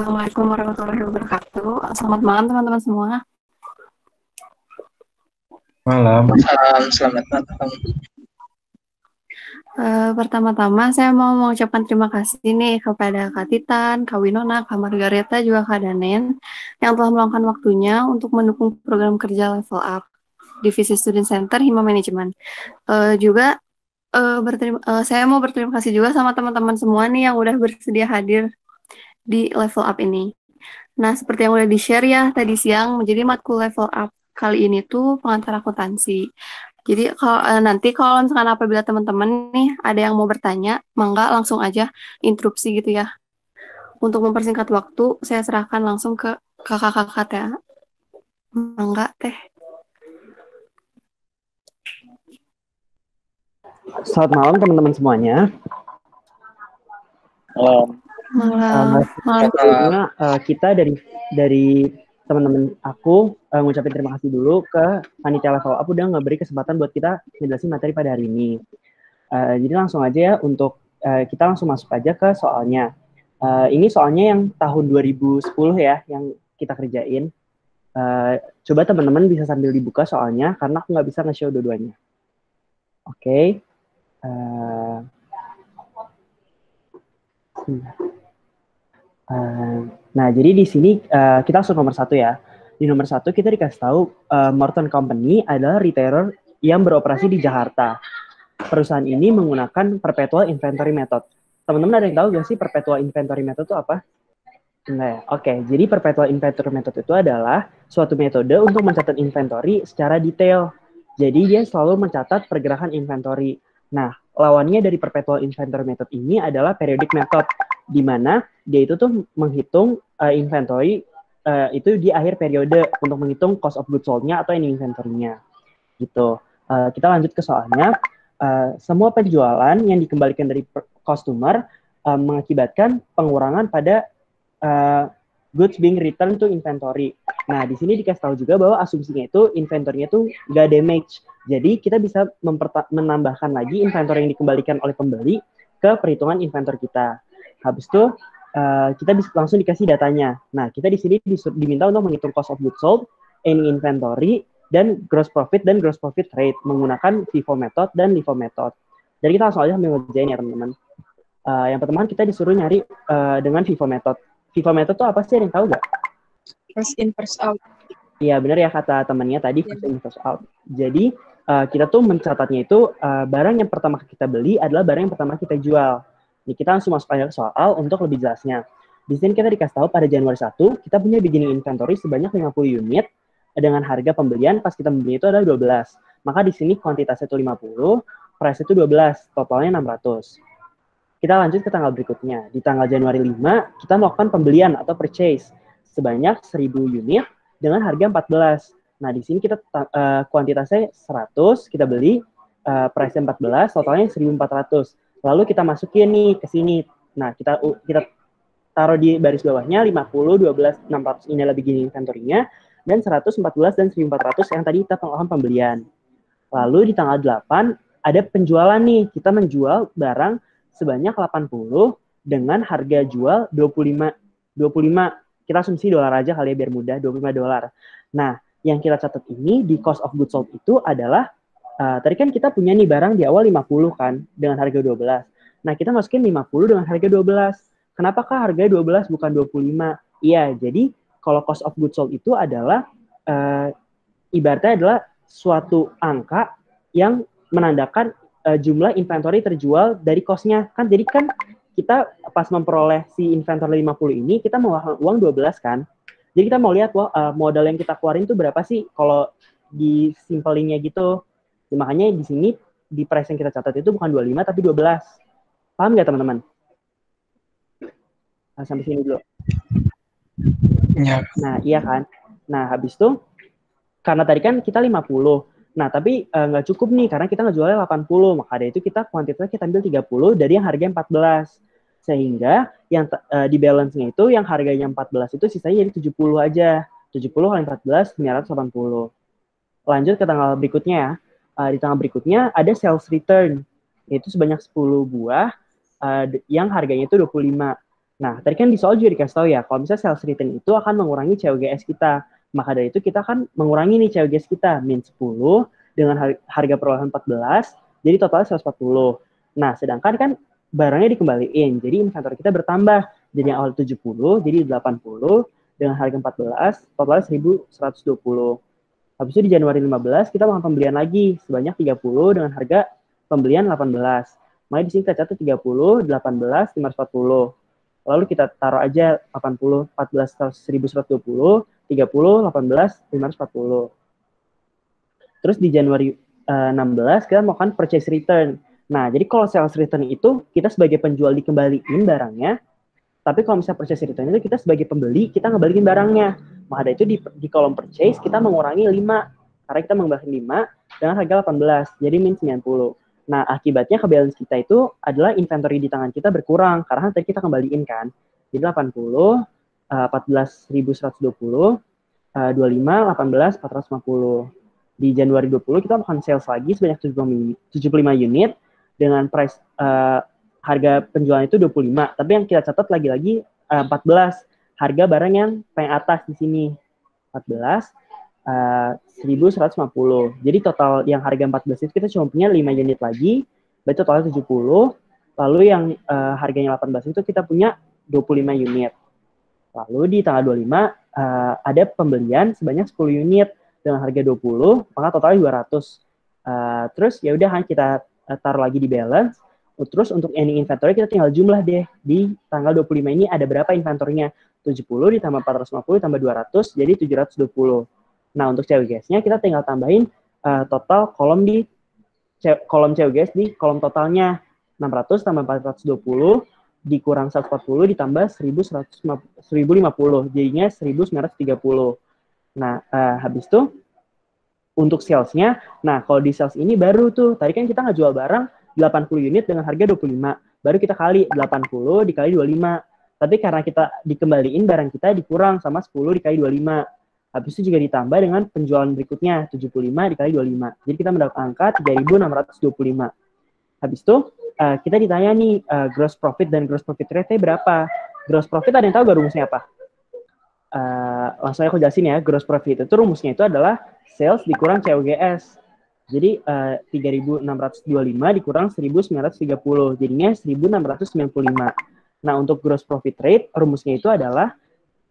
Assalamualaikum warahmatullahi wabarakatuh. Selamat malam teman-teman semua. Malam. Selamat malam. Pertama-tama saya mau mengucapkan terima kasih nih kepada Kak Titan, Kak Winona, Kak Margareta, juga Kak Danen yang telah meluangkan waktunya untuk mendukung program kerja Level Up Divisi Student Center Hima Manajemen. Saya mau berterima kasih juga sama teman-teman semua nih yang udah bersedia hadir di Level Up ini. Nah, seperti yang udah di-share ya tadi siang, menjadi matkul Level Up kali ini tuh pengantar akuntansi. Jadi nanti kalau misalkan apabila teman-teman nih ada yang mau bertanya, mangga langsung aja interupsi gitu ya. Untuk mempersingkat waktu, saya serahkan langsung ke kakak-kakak ya. Mangga teh. Selamat malam teman-teman semuanya. Malam. Kita dari teman-teman aku ngucapin terima kasih dulu ke panitia Level Up udah ngeberi kesempatan buat kita ngejelasin materi pada hari ini. Jadi langsung aja ya untuk kita langsung masuk aja ke soalnya. Ini soalnya yang tahun 2010 ya yang kita kerjain. Coba teman-teman bisa sambil dibuka soalnya karena aku nggak bisa nge-show dua-duanya. Oke. Nah, jadi di sini kita langsung nomor 1 ya. Di nomor 1 kita dikasih tahu Morton Company adalah retailer yang beroperasi di Jakarta. Perusahaan ini menggunakan perpetual inventory method. Teman-teman ada yang tahu nggak sih perpetual inventory method itu apa? Enggak ya? Oke, jadi perpetual inventory method itu adalah suatu metode untuk mencatat inventory secara detail. Jadi dia selalu mencatat pergerakan inventory. Nah, lawannya dari perpetual inventory method ini adalah periodic method, di mana dia itu tuh menghitung inventory itu di akhir periode untuk menghitung cost of goods sold-nya atau ending inventory-nya. Gitu. Kita lanjut ke soalnya. Semua penjualan yang dikembalikan dari customer mengakibatkan pengurangan pada goods being returned to inventory. Nah, di sini dikasih tahu juga bahwa asumsinya itu inventory-nya itu nggak damage. Jadi kita bisa menambahkan lagi inventory yang dikembalikan oleh pembeli ke perhitungan inventory kita. Habis itu kita bisa langsung dikasih datanya. Nah, kita di sini diminta untuk menghitung cost of goods sold, ending inventory, dan gross profit rate menggunakan FIFO method dan LIFO method. Jadi kita langsung aja ngerjain ya teman-teman. Yang pertama kita disuruh nyari dengan FIFO method. FIFO method itu apa sih, ada yang tahu nggak? First in, first out. Iya, benar ya kata temannya tadi, first in, first out. Jadi, kita tuh mencatatnya itu, barang yang pertama kita beli adalah barang yang pertama kita jual. Jadi, kita langsung masuk aja ke soal untuk lebih jelasnya. Di sini kita dikasih tahu pada Januari 1, kita punya beginning inventory sebanyak 50 unit, dengan harga pembelian pas kita membeli itu adalah 12. Maka di sini kuantitasnya itu 50, price itu 12, totalnya 600. Kita lanjut ke tanggal berikutnya. Di tanggal Januari 5, kita melakukan pembelian atau purchase sebanyak 1000 unit dengan harga 14. Nah, di sini kita kuantitasnya 100, kita beli, price-nya 14, totalnya 1400. Lalu kita masukin nih ke sini. Nah, kita taruh di baris bawahnya 50, 12, 600 ini adalah beginning inventory-nya, dan 100, 14, dan 1400 yang tadi kita melakukan pembelian. Lalu di tanggal 8, ada penjualan nih. Kita menjual barang sebanyak 80 dengan harga jual 25. Kita asumsi dolar aja kali ya biar mudah, $25. Nah, yang kita catat ini di cost of goods sold itu adalah tadi kan kita punya nih barang di awal 50 kan dengan harga 12. Nah, kita masukin 50 dengan harga 12. Kenapakah harganya 12 bukan 25? Iya, jadi kalau cost of goods sold itu adalah ibaratnya adalah suatu angka yang menandakan jumlah inventory terjual dari cost-nya. Kan jadi kan kita pas memperoleh si inventory 50 ini, kita mengeluarkan uang 12 kan. Jadi kita mau lihat modal yang kita keluarin itu berapa sih kalau di simpelingnya gitu. Ya, makanya di sini di price yang kita catat itu bukan 25 tapi 12. Paham nggak teman-teman? Nah, sampai sini dulu. Ya. Nah, iya kan. Nah, habis itu karena tadi kan kita 50. Nah, tapi nggak cukup nih, karena kita ngejualnya 80. Maka dari itu kita kuantitasnya kita ambil 30 dari yang harganya 14. Sehingga yang di balance-nya itu, yang harganya 14 itu sisanya jadi 70 aja. 70 kali 14, 980. Lanjut ke tanggal berikutnya ya. Di tanggal berikutnya ada sales return. Yaitu sebanyak 10 buah yang harganya itu 25. Nah, tadi kan di soal juga dikasih tahu ya, kalau misalnya sales return itu akan mengurangi COGS kita. Maka dari itu kita akan mengurangi nih COGS kita, min 10 dengan harga perolehan 14, jadi totalnya 140. Nah, sedangkan kan barangnya dikembaliin, jadi inventory kita bertambah. Jadi yang awal 70, jadi 80, dengan harga 14, totalnya 1120. Habis itu di Januari 15, kita melakukan pembelian lagi, sebanyak 30 dengan harga pembelian 18. Makanya di sini kita catat 30, 18, 540. Lalu kita taruh aja 80, 14, 1120, 30, 18, 540. Terus di Januari 16 kita melakukan purchase return. Nah, jadi kalau sales return itu kita sebagai penjual dikembaliin barangnya, tapi kalau misalnya purchase return itu kita sebagai pembeli kita ngebalikin barangnya. Maka dari itu di kolom purchase kita mengurangi 5 karena kita mengembalikan 5 dengan harga 18, jadi min 90. Nah, akibatnya ke balance kita itu adalah inventory di tangan kita berkurang, karena tadi kita kembaliin kan. Jadi 80, 14.120, 25, 18, 450. Di Januari 20, kita akan sales lagi sebanyak 75 unit, dengan price harga penjualan itu 25. Tapi yang kita catat lagi-lagi 14, harga barang yang paling atas di sini. 14, 1150. Jadi total yang harga 14 itu kita cuma punya 5 unit lagi, berarti totalnya 70. Lalu yang harganya 18 itu kita punya 25 unit. Lalu di tanggal 25 ada pembelian sebanyak 10 unit dengan harga 20, maka totalnya 200. Terus ya udah kita taruh lagi di balance. Terus untuk ending inventory kita tinggal jumlah deh. Di tanggal 25 ini ada berapa inventory-nya? 70 ditambah 450 tambah 200, jadi 720. Nah, untuk COGS-nya kita tinggal tambahin total kolom di kolom COGS di kolom totalnya. 600 tambah 420 dikurang 140 ditambah 1050, jadinya 1930. Nah, habis itu untuk sales-nya, nah kalau di sales ini baru tuh, tadi kan kita nggak jual barang 80 unit dengan harga 25, baru kita kali 80 dikali 25. Tapi karena kita dikembaliin barang kita dikurang sama 10 dikali 25. Habis itu juga ditambah dengan penjualan berikutnya, 75 dikali 25. Jadi kita mendapat angka 3.625. Habis itu kita ditanya nih, gross profit dan gross profit rate-nya berapa? Gross profit ada yang tahu gak rumusnya apa? Langsung aja aku jelasin ya, gross profit itu rumusnya itu adalah sales dikurang COGS. Jadi 3.625 dikurang 1.930, jadinya 1.695. Nah, untuk gross profit rate, rumusnya itu adalah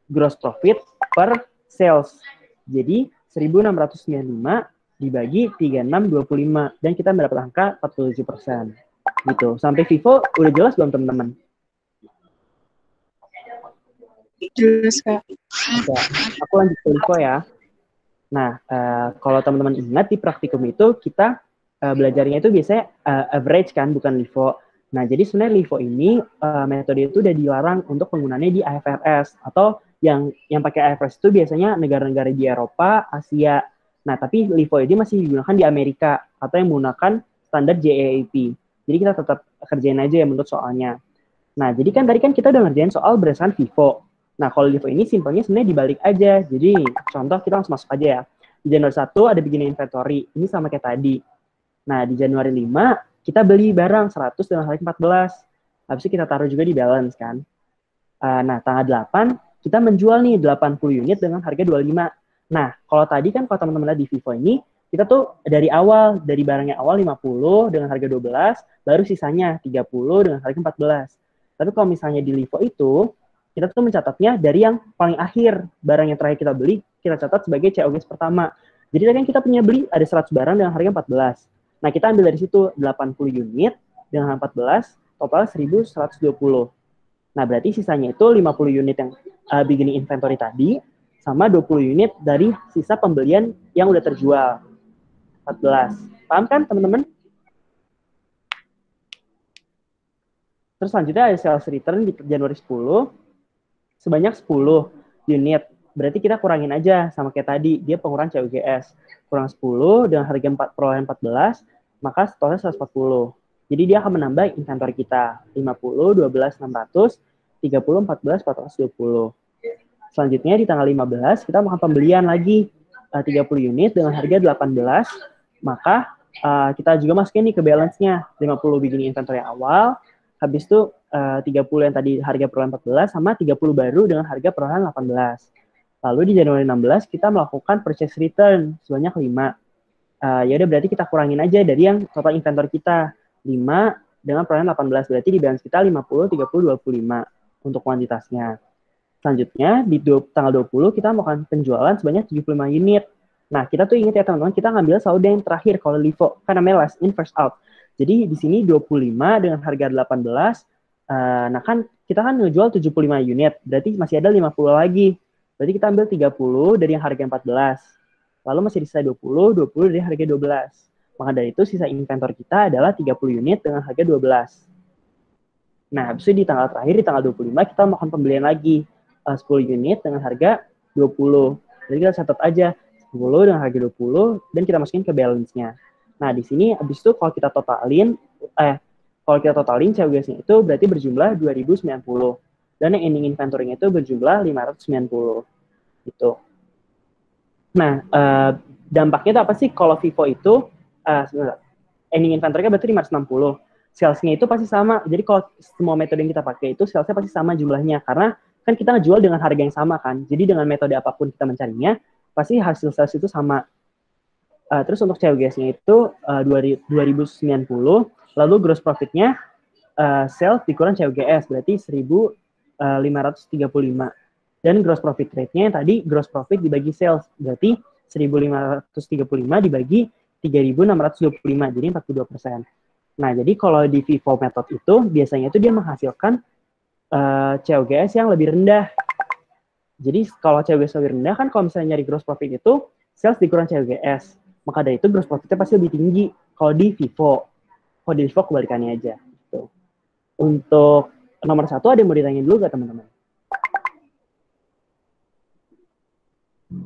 gross profit per sales. Jadi 1.695 dibagi 3.625, dan kita mendapat angka 47%. Gitu. Sampai Vivo udah jelas belum teman-teman? Jelas, Kak. Ya, aku lanjut ke Vivo ya. Nah, kalau teman-teman ingat di praktikum itu kita belajarnya itu biasanya average kan, bukan LIFO. Nah, jadi sebenarnya LIFO ini metode itu udah dilarang untuk penggunaannya di IFRS, atau yang pakai IFRS itu biasanya negara-negara di Eropa, Asia. Nah, tapi LIFO ini masih digunakan di Amerika atau yang menggunakan standar GAAP. Jadi kita tetap kerjain aja ya menurut soalnya. Nah, jadi kan tadi kan kita udah ngerjain soal berdasarkan FIFO. Nah, kalau LIFO ini simpelnya sebenarnya dibalik aja. Jadi, contoh kita langsung masuk aja ya. Di Januari 1 ada beginning inventory. Ini sama kayak tadi. Nah, di Januari 5, kita beli barang 100 dengan harga 14. Habis itu kita taruh juga di balance kan. Nah, tanggal 8, kita menjual nih 80 unit dengan harga 25. Nah, kalau tadi kan kalau teman-teman lihat di FIFO ini, kita tuh dari awal, dari barangnya awal 50 dengan harga 12, baru sisanya 30 dengan harga 14. Tapi kalau misalnya di LIFO itu, kita tuh mencatatnya dari yang paling akhir, barang yang terakhir kita beli, kita catat sebagai COGS pertama. Jadi kan kita punya beli ada 100 barang dengan harga 14. Nah, kita ambil dari situ 80 unit dengan 14, total 1.120. Nah, berarti sisanya itu 50 unit yang beginning inventory tadi, sama 20 unit dari sisa pembelian yang udah terjual. 14. Paham kan, teman-teman? Terus selanjutnya ada sales return di Januari 10, sebanyak 10 unit. Berarti kita kurangin aja sama kayak tadi, dia pengurangan COGS. Kurang 10 dengan harga perolehan 14, maka totalnya 140. Jadi dia akan menambah inventory kita. 50, 12, 600, 30, 14, 420. Selanjutnya di tanggal 15, kita melakukan pembelian lagi 30 unit dengan harga 18, maka kita juga masukin nih ke balance-nya. 50 beginning inventory awal, Habis itu 30 yang tadi harga perolehan 14 sama 30 baru dengan harga perolehan 18. Lalu di Januari 16 kita melakukan purchase return sebanyak 5. Ya udah berarti kita kurangin aja dari yang total inventory kita. 5 dengan perolehan 18, berarti di balance kita 50, 30, 25 untuk kuantitasnya. Selanjutnya di tanggal 20 kita melakukan penjualan sebanyak 75 unit. Nah, kita tuh ingat ya teman-teman, kita ngambil saldo yang terakhir kalau LIFO, kan namanya last in first out. Jadi di sini 25 dengan harga 18. Nah kan kita kan ngejual 75 unit, berarti masih ada 50 lagi. Berarti kita ambil 30 dari yang harga 14. Lalu masih sisa 20 dari harga 12. Maka dari itu sisa inventor kita adalah 30 unit dengan harga 12. Nah, habis itu di tanggal terakhir, di tanggal 25, kita melakukan pembelian lagi 10 unit dengan harga 20. Jadi kita catat aja 10 dengan harga 20 dan kita masukin ke balance-nya. Nah, di sini habis itu kalau kita totalin COGS-nya itu berarti berjumlah 2090. Dan yang ending inventory-nya itu berjumlah 590. Gitu. Nah, dampaknya itu apa sih kalau FIFO itu ending inventory-nya berarti 560. Sales-nya itu pasti sama. Jadi kalau semua metode yang kita pakai itu sales-nya pasti sama jumlahnya. Karena kan kita ngejual dengan harga yang sama kan. Jadi dengan metode apapun kita mencarinya, pasti hasil sales itu sama. Terus untuk COGS-nya itu 2090. Lalu gross profit-nya sales dikurang COGS, berarti 1535. Dan gross profit rate-nya yang tadi gross profit dibagi sales, berarti 1535 dibagi 3625, jadi 42%. Nah, jadi kalau di FIFO method itu, biasanya itu dia menghasilkan COGS yang lebih rendah. Jadi kalau COGS lebih rendah, kan kalau misalnya nyari gross profit itu, sales dikurang COGS. Maka dari itu gross profitnya pasti lebih tinggi kalau di FIFO. Kalau di FIFO kebalikannya aja. Gitu. Untuk nomor 1, ada yang mau ditanya dulu nggak teman-teman?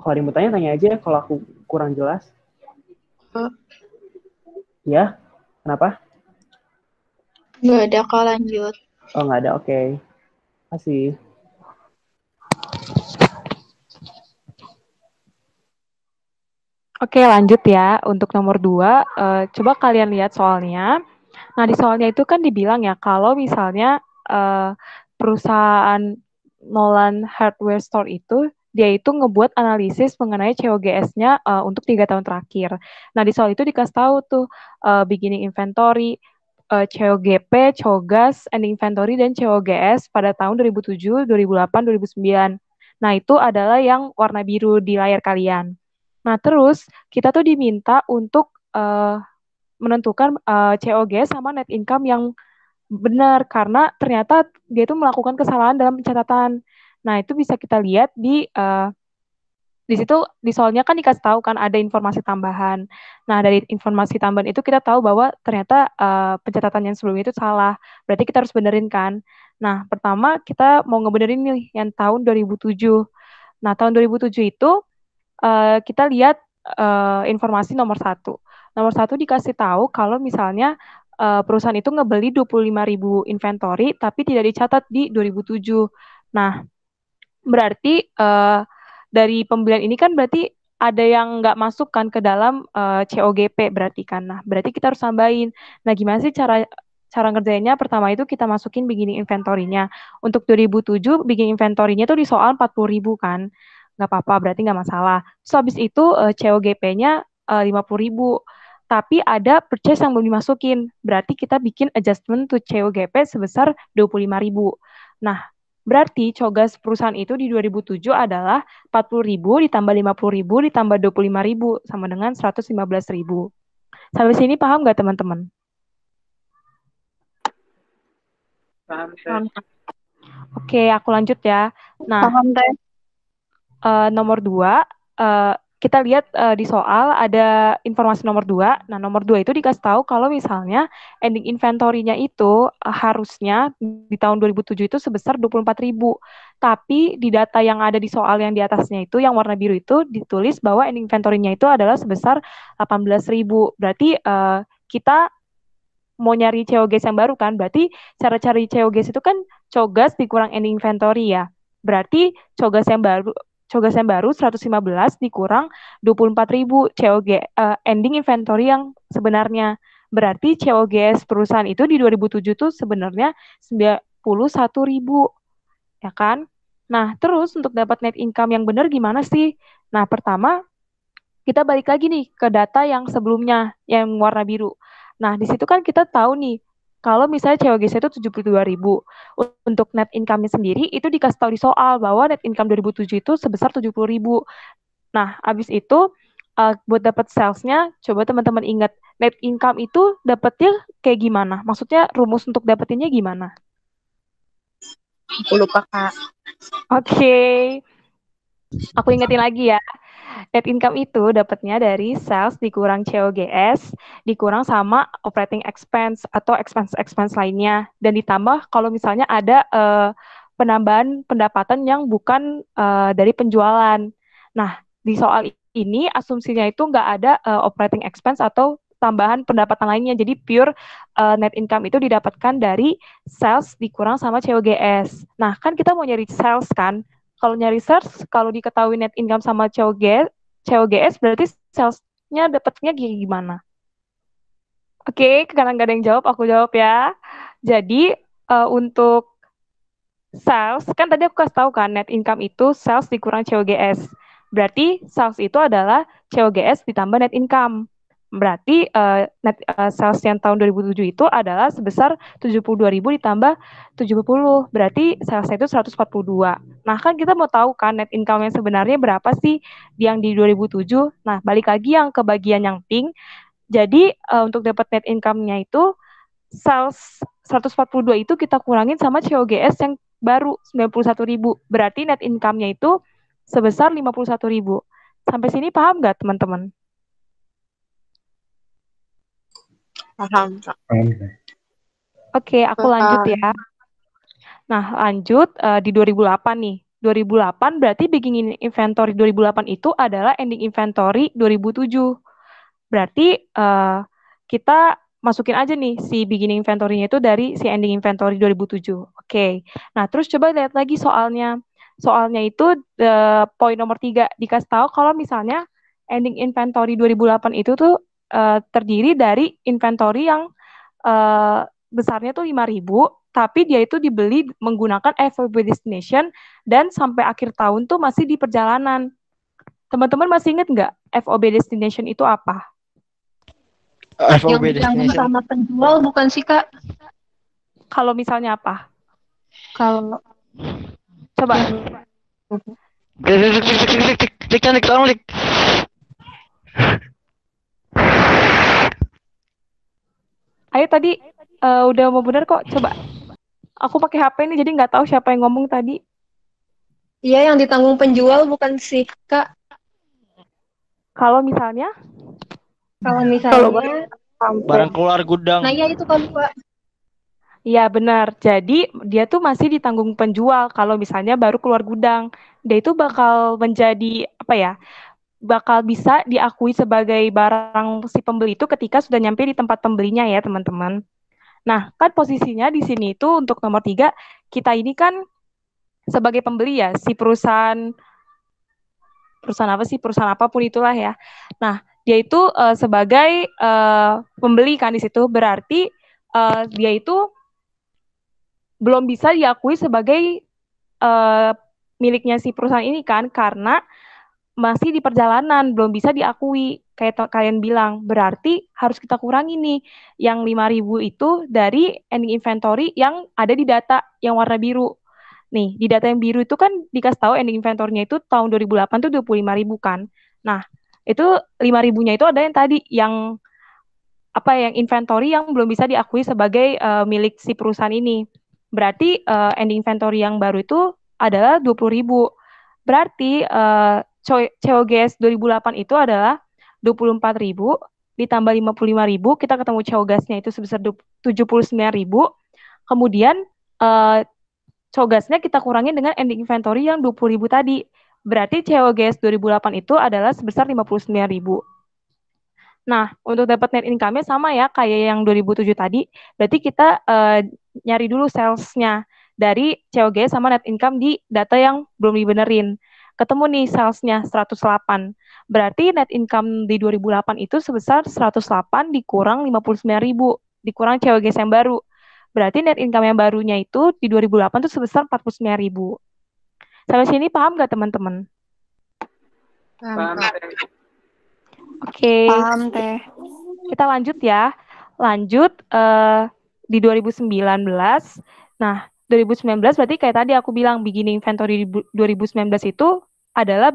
Kalau ada yang mau tanya, tanya aja kalau aku kurang jelas. Ya, kenapa? Nggak ada, Kak, lanjut. Oh, nggak ada, oke. Kasih. Oke, lanjut ya. Untuk nomor 2, coba kalian lihat soalnya. Nah, di soalnya itu kan dibilang ya, kalau misalnya perusahaan Nolan Hardware Store itu, dia itu ngebuat analisis mengenai COGS-nya untuk 3 tahun terakhir. Nah, di soal itu dikasih tahu tuh beginning inventory, COGP, COGAS, ending inventory, dan COGS pada tahun 2007, 2008, 2009. Nah, itu adalah yang warna biru di layar kalian. Nah, terus kita tuh diminta untuk menentukan COGS sama net income yang benar, karena ternyata dia itu melakukan kesalahan dalam pencatatan. Nah, itu bisa kita lihat di situ, di soalnya kan dikasih tahu kan ada informasi tambahan. Nah, dari informasi tambahan itu kita tahu bahwa ternyata pencatatan yang sebelumnya itu salah. Berarti kita harus benerin kan. Nah, pertama kita mau ngebenerin nih yang tahun 2007. Nah, tahun 2007 itu kita lihat informasi nomor 1. Nomor 1 dikasih tahu kalau misalnya perusahaan itu ngebeli 25.000 inventory tapi tidak dicatat di 2007. Nah, berarti dari pembelian ini kan berarti ada yang nggak masuk kan ke dalam COGP berarti kan. Nah, berarti kita harus tambahin. Nah, gimana sih cara ngerjainnya? Pertama itu kita masukin beginning inventory-nya. Untuk 2007 beginning inventory-nya tuh di soal 40.000 kan. Nggak apa-apa, berarti nggak masalah. Terus habis itu COGP-nya 50.000. Tapi ada purchase yang belum dimasukin. Berarti kita bikin adjustment to COGP sebesar 25.000. Nah, berarti COGAS perusahaan itu di 2007 adalah 40.000 ditambah 50.000 ditambah 25.000 sama dengan 115.000. Sampai sini paham nggak teman-teman? Paham. Oke, aku lanjut ya. Nah, Paham, Teh. nomor 2, kita lihat di soal ada informasi nomor 2. Nah, nomor 2 itu dikasih tahu kalau misalnya ending inventory-nya itu harusnya di tahun 2007 itu sebesar 24.000. Tapi di data yang ada di soal yang di atasnya itu, yang warna biru itu ditulis bahwa ending inventory-nya itu adalah sebesar 18.000. Berarti kita mau nyari COGS yang baru kan? Berarti cara cari COGS itu kan COGS dikurang ending inventory ya. Berarti COGS yang baru 115 dikurang 24.000 ending inventory yang sebenarnya. Berarti COGS perusahaan itu di 2007 tuh sebenarnya 91.000, ya kan? Nah, terus untuk dapat net income yang benar gimana sih? Nah, pertama kita balik lagi nih ke data yang sebelumnya, yang warna biru. Nah, di situ kan kita tahu nih, kalau misalnya COGS itu 72.000, untuk net income-nya sendiri itu dikasih tahu di soal bahwa net income 2007 itu sebesar 70.000. Nah, habis itu buat dapat sales-nya, coba teman-teman ingat, net income itu dapatnya kayak gimana? Maksudnya rumus untuk dapetinnya gimana? Aku lupa, Kak. Oke, aku ingetin lagi ya. Net income itu dapatnya dari sales dikurang COGS, dikurang sama operating expense atau expense lainnya, dan ditambah kalau misalnya ada penambahan pendapatan yang bukan dari penjualan. Nah, di soal ini asumsinya itu nggak ada operating expense atau tambahan pendapatan lainnya, jadi pure net income itu didapatkan dari sales dikurang sama COGS. Nah, kan kita mau nyari sales kan, kalau nyari sales, kalau diketahui net income sama COGS berarti sales-nya dapatnya gimana? Oke, karena nggak ada yang jawab, aku jawab ya. Jadi, untuk sales, kan tadi aku kasih tahu kan, net income itu sales dikurang COGS. Berarti sales itu adalah COGS ditambah net income. Berarti sales yang tahun 2007 itu adalah sebesar 72.000 ditambah 70. Berarti salesnya itu 142. Nah, kan kita mau tahu kan net income yang sebenarnya berapa sih yang di 2007. Nah, balik lagi yang ke bagian yang pink. Jadi, untuk dapat net income-nya itu sales 142 itu kita kurangin sama COGS yang baru 91.000. Berarti net income-nya itu sebesar 51.000. Sampai sini paham nggak, teman-teman? Paham, Kak. Oke, aku lanjut ya. Nah, lanjut di 2008 nih. 2008 berarti beginning inventory 2008 itu adalah ending inventory 2007. Berarti kita masukin aja nih si beginning inventory-nya itu dari si ending inventory 2007. Oke. Nah, terus coba lihat lagi soalnya. Soalnya itu poin nomor 3 dikasih tahu kalau misalnya ending inventory 2008 itu tuh terdiri dari inventory yang besarnya tuh 5.000, tapi dia itu dibeli menggunakan FOB destination dan sampai akhir tahun tuh masih di perjalanan. Teman-teman masih ingat nggak FOB destination itu apa? Yang ditanggung sama penjual bukan sih, Kak? Kalau misalnya apa? Kalau Coba. Klik. Ayo tadi udah mau benar kok. Coba. Aku pakai HP nih jadi nggak tahu siapa yang ngomong tadi. Iya, yang ditanggung penjual bukan sih, Kak? Kalau misalnya? Kalau misalnya barang keluar gudang. Nah, iya itu kan, Pak. Iya benar. Jadi dia tuh masih ditanggung penjual kalau misalnya baru keluar gudang. Dia itu bakal menjadi apa ya? Bakal bisa diakui sebagai barang si pembeli itu ketika sudah nyampe di tempat pembelinya ya teman-teman. Nah kan posisinya di sini itu untuk nomor 3 kita ini kan sebagai pembeli ya si perusahaan apa sih perusahaan apapun itulah ya. Nah dia itu sebagai pembeli kan di situ berarti dia itu belum bisa diakui sebagai miliknya si perusahaan ini kan karena masih di perjalanan, belum bisa diakui. Kayak kalian bilang, berarti harus kita kurangi nih yang 5.000 itu dari ending inventory yang ada di data yang warna biru. Nih, di data yang biru itu kan dikasih tahu ending inventory-nya itu tahun 2008 tuh 25.000 kan. Nah, itu 5.000-nya itu ada yang tadi yang yang inventory yang belum bisa diakui sebagai milik si perusahaan ini. Berarti ending inventory yang baru itu adalah 20.000. Berarti COGS 2008 itu adalah 24.000 ditambah 55.000, kita ketemu COGS-nya itu sebesar 79.000. Kemudian COGS-nya kita kurangin dengan ending inventory yang 20.000 tadi. Berarti COGS 2008 itu adalah sebesar 59.000. Nah, untuk dapat net income-nya sama ya kayak yang 2007 tadi. Berarti kita nyari dulu sales-nya dari COGS sama net income di data yang belum dibenerin. Ketemu nih salesnya 108. Berarti net income di 2008 itu sebesar 108 dikurang 59.000, dikurang COGS yang baru. Berarti net income yang barunya itu di 2008 itu sebesar 49.000. Sampai sini paham nggak teman-teman? Paham, Kak. Oke, Paham, Teh. kita lanjut ya. Lanjut di 2019. Nah, 2019 berarti kayak tadi aku bilang beginning inventory di 2019 itu adalah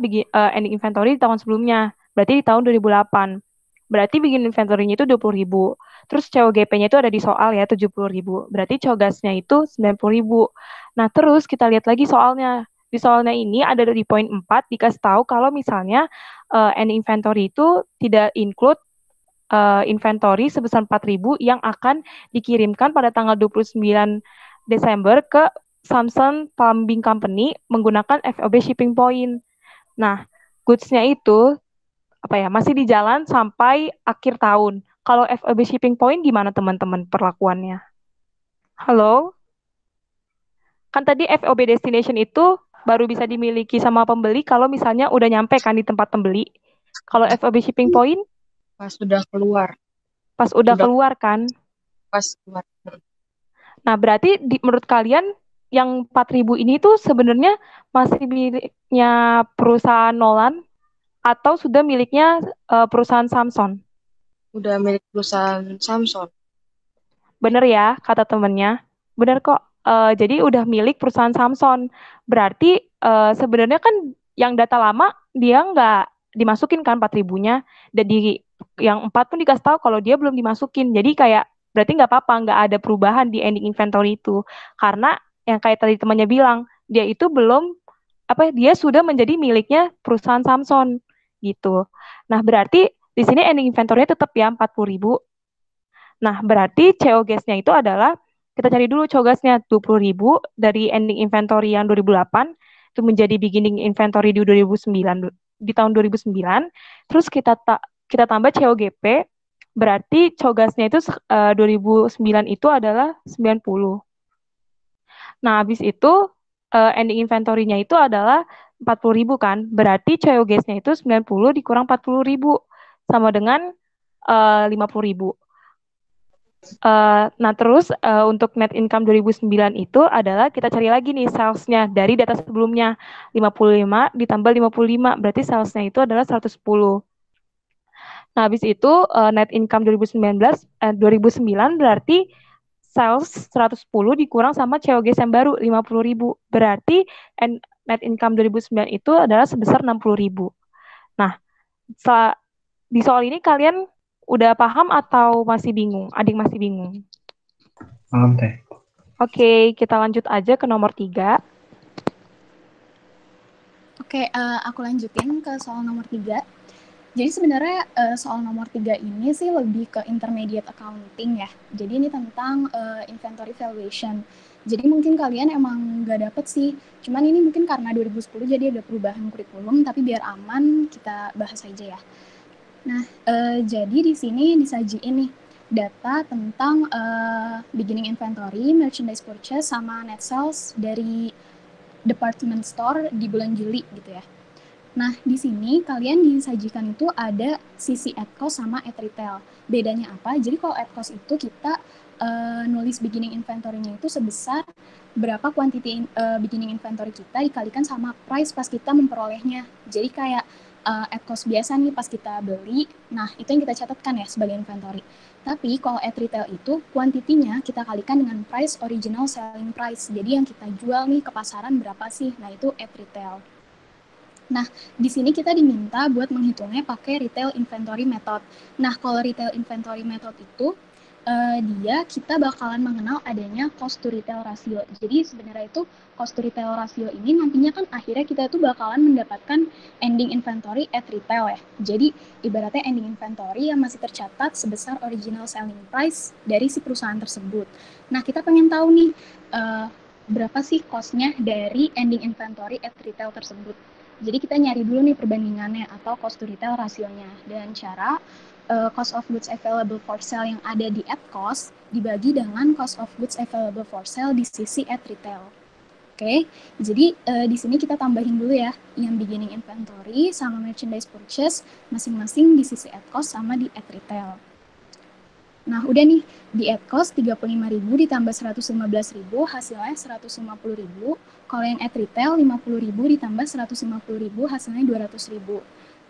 ending inventory di tahun sebelumnya. Berarti di tahun 2008. Berarti beginning inventory-nya itu 20.000. Terus COGP-nya itu ada di soal ya 70.000. Berarti COGAS-nya itu 90.000. Nah, terus kita lihat lagi soalnya. Di soalnya ini ada di poin 4 dikasih tahu kalau misalnya ending inventory itu tidak include inventory sebesar 4.000 yang akan dikirimkan pada tanggal 29 Desember ke Samsung Plumbing Company menggunakan FOB shipping point. Nah, goods-nya itu masih di jalan sampai akhir tahun. Kalau FOB shipping point gimana teman-teman perlakuannya? Halo? Kan tadi FOB destination itu baru bisa dimiliki sama pembeli kalau misalnya udah nyampe kan di tempat pembeli. Kalau FOB shipping point Pas sudah keluar. pas udah Sudah keluar kan. pas keluar. Nah, berarti menurut kalian yang 4.000 ini tuh sebenarnya masih miliknya perusahaan Nolan atau sudah miliknya perusahaan Samsung? Udah milik perusahaan Samsung. Bener ya, kata temennya. Bener kok. Jadi udah milik perusahaan Samsung. Berarti sebenarnya kan yang data lama dia nggak dimasukin kan 4.000-nya. Dan yang 4 pun dikasih tahu kalau dia belum dimasukin. Jadi kayak berarti nggak apa-apa, nggak ada perubahan di ending inventory itu. Karena yang kayak tadi temannya bilang, dia itu belum, dia sudah menjadi miliknya perusahaan Samsung. Gitu. Nah, berarti di sini ending inventory-nya tetap ya 40.000. Nah, berarti COGS-nya itu adalah, kita cari dulu COGS-nya 20.000 dari ending inventory yang 2008, itu menjadi beginning inventory di 2009, di tahun 2009, terus kita tambah COGP, berarti COGS-nya itu 2009 itu adalah 90. Nah, habis itu ending inventory-nya itu adalah 40.000 kan, berarti COGS-nya itu 90 dikurang 40.000, sama dengan 50.000. Nah, terus untuk net income 2009 itu adalah kita cari lagi nih sales-nya dari data sebelumnya. 55 ditambah 55, berarti sales-nya itu adalah 110. Nah, habis itu net income 2009 berarti sales 110 dikurang sama COGS yang baru 50.000. Berarti net income 2009 itu adalah sebesar 60.000. Nah, di soal ini kalian udah paham atau masih bingung? Adik masih bingung? Paham, Teh. Oke, kita lanjut aja ke nomor 3. Oke, aku lanjutin ke soal nomor 3. Jadi sebenarnya soal nomor 3 ini sih lebih ke intermediate accounting ya. Jadi ini tentang inventory valuation. Jadi mungkin kalian emang nggak dapet sih. Cuman ini mungkin karena 2010 jadi ada perubahan kurikulum, tapi biar aman kita bahas aja ya. Nah, jadi di sini disajiin nih data tentang beginning inventory, merchandise purchase, sama net sales dari department store di bulan Juli gitu ya. Nah, di sini kalian disajikan itu ada sisi at cost sama at retail. Bedanya apa? Jadi kalau at cost itu kita nulis beginning inventory-nya itu sebesar berapa quantity beginning inventory kita dikalikan sama price pas kita memperolehnya. Jadi kayak at cost biasa nih pas kita beli, nah itu yang kita catatkan ya sebagai inventory. Tapi kalau at retail itu kuantitinya kita kalikan dengan price original selling price. Jadi yang kita jual nih ke pasaran berapa sih? Nah itu at retail. Nah, di sini kita diminta buat menghitungnya pakai retail inventory method. Nah, kalau retail inventory method itu kita bakalan mengenal adanya cost to retail ratio. Jadi sebenarnya itu cost to retail ratio ini nantinya kan akhirnya kita tuh bakalan mendapatkan ending inventory at retail ya. Jadi ibaratnya ending inventory yang masih tercatat sebesar original selling price dari si perusahaan tersebut. Nah, kita pengen tahu nih berapa sih cost-nya dari ending inventory at retail tersebut. Jadi kita nyari dulu nih perbandingannya atau cost to retail rasionya. Dan cara cost of goods available for sale yang ada di at cost dibagi dengan cost of goods available for sale di sisi at retail. Oke, jadi di sini kita tambahin dulu ya, yang beginning inventory sama merchandise purchase masing-masing di sisi at cost sama di at retail. Nah, udah nih, di at cost 35.000 ditambah 115.000, hasilnya 150.000. Kalau yang at retail 50.000 ditambah 150.000, hasilnya 200.000.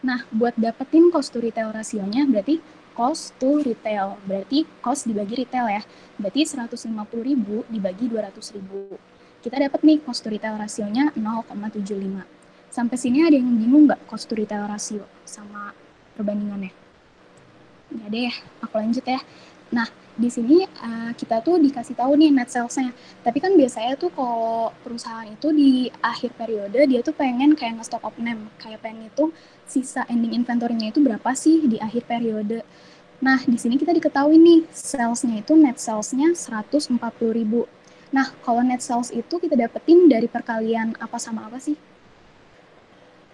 Nah, buat dapetin cost to retail rasionya berarti cost to retail, berarti cost dibagi retail ya. Berarti 150.000 dibagi 200.000. Kita dapat nih cost to retail rasionya 0,75. Sampai sini ada yang bingung nggak cost to retail rasio sama perbandingannya? Nggak ada ya, aku lanjut ya. Nah, di sini kita tuh dikasih tahu nih net sales-nya. Tapi kan biasanya tuh kalau perusahaan itu di akhir periode dia tuh pengen kayak nge-stock up name, kayak pengen itu sisa ending inventory-nya itu berapa sih di akhir periode. Nah, di sini kita diketahui nih sales-nya itu net sales-nya 140.000. Nah, kalau net sales itu kita dapetin dari perkalian apa sama apa sih?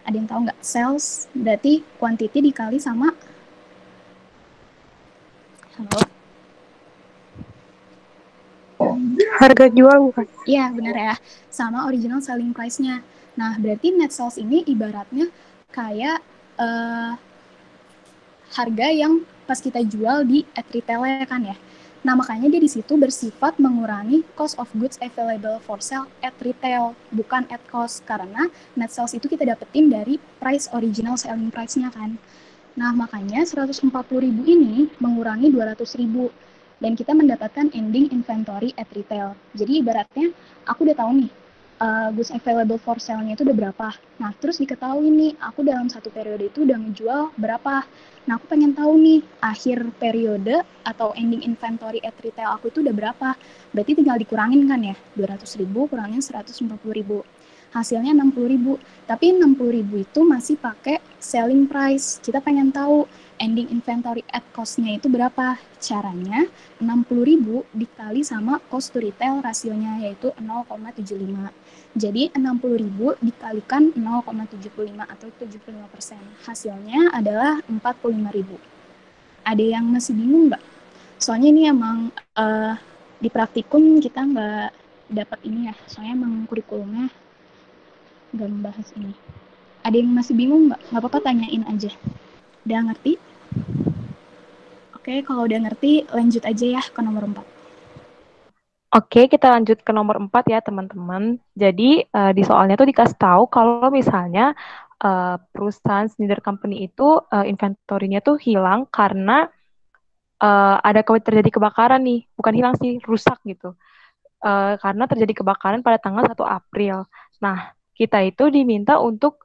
Ada yang tahu nggak? Sales berarti quantity dikali sama halo? Harga jual bukan? Iya, benar ya. Sama original selling price-nya. Nah, berarti net sales ini ibaratnya kayak harga yang pas kita jual di at retail-nya kan ya. Nah, makanya dia di situ bersifat mengurangi cost of goods available for sale at retail, bukan at cost. Karena net sales itu kita dapetin dari price original selling price-nya kan. Nah, makanya 140.000 ini mengurangi 200.000 dan kita mendapatkan ending inventory at retail. Jadi ibaratnya aku udah tahu nih goods available for sale-nya itu udah berapa. Nah, terus diketahui nih aku dalam satu periode itu udah ngejual berapa. Nah, aku pengen tahu nih akhir periode atau ending inventory at retail aku itu udah berapa. Berarti tinggal dikurangin kan ya, 200.000 kurangin 150.000. Hasilnya 60.000. Tapi 60.000 itu masih pakai selling price. Kita pengen tahu ending inventory at cost-nya itu berapa. Caranya 60.000 dikali sama cost to retail rasionya yaitu 0,75. Jadi 60.000 dikalikan 0,75 atau 75%. Hasilnya adalah 45.000. Ada yang masih bingung nggak? Soalnya ini emang di praktikum kita nggak dapat ini ya. Soalnya emang kurikulumnya nggak membahas ini. Ada yang masih bingung nggak? Nggak apa-apa, tanyain aja. Udah ngerti? Oke, kalau udah ngerti lanjut aja ya ke nomor 4. Oke, kita lanjut ke nomor 4 ya teman-teman. Jadi di soalnya tuh dikasih tahu kalau misalnya perusahaan Schneider Company itu inventory-nya tuh hilang karena ada terjadi kebakaran nih. Bukan hilang sih, rusak gitu. Karena terjadi kebakaran pada tanggal 1 April. Nah, kita itu diminta untuk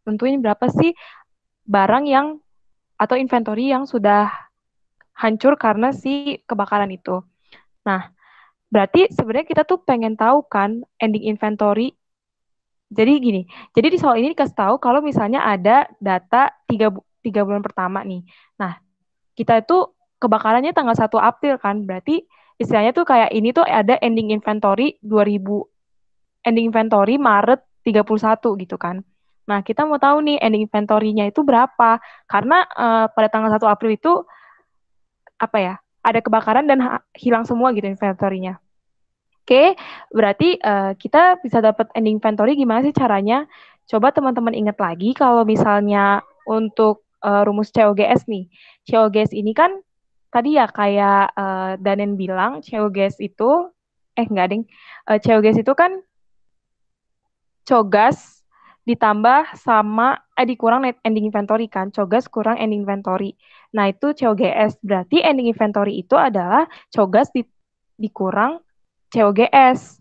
tentuin berapa sih barang yang atau inventory yang sudah hancur karena si kebakaran itu. Nah, berarti sebenarnya kita tuh pengen tahu kan ending inventory. Jadi gini, jadi di soal ini dikasih tahu kalau misalnya ada data 3 bulan pertama nih. Nah, kita itu kebakarannya tanggal 1 April kan, berarti istilahnya tuh kayak ini tuh ada ending inventory 2000, ending inventory Maret 31 gitu kan. Nah, kita mau tahu nih ending inventory-nya itu berapa, karena pada tanggal 1 April itu apa ya, ada kebakaran dan hilang semua gitu inventory-nya. Oke, berarti kita bisa dapat ending inventory gimana sih caranya? Coba teman-teman ingat lagi kalau misalnya untuk rumus COGS nih. COGS ini kan tadi ya kayak Danen bilang COGS itu, enggak ding, COGS itu kan COGAS ditambah sama, dikurang net ending inventory kan, COGAS kurang ending inventory. Nah itu COGS, berarti ending inventory itu adalah COGAS dikurang COGS.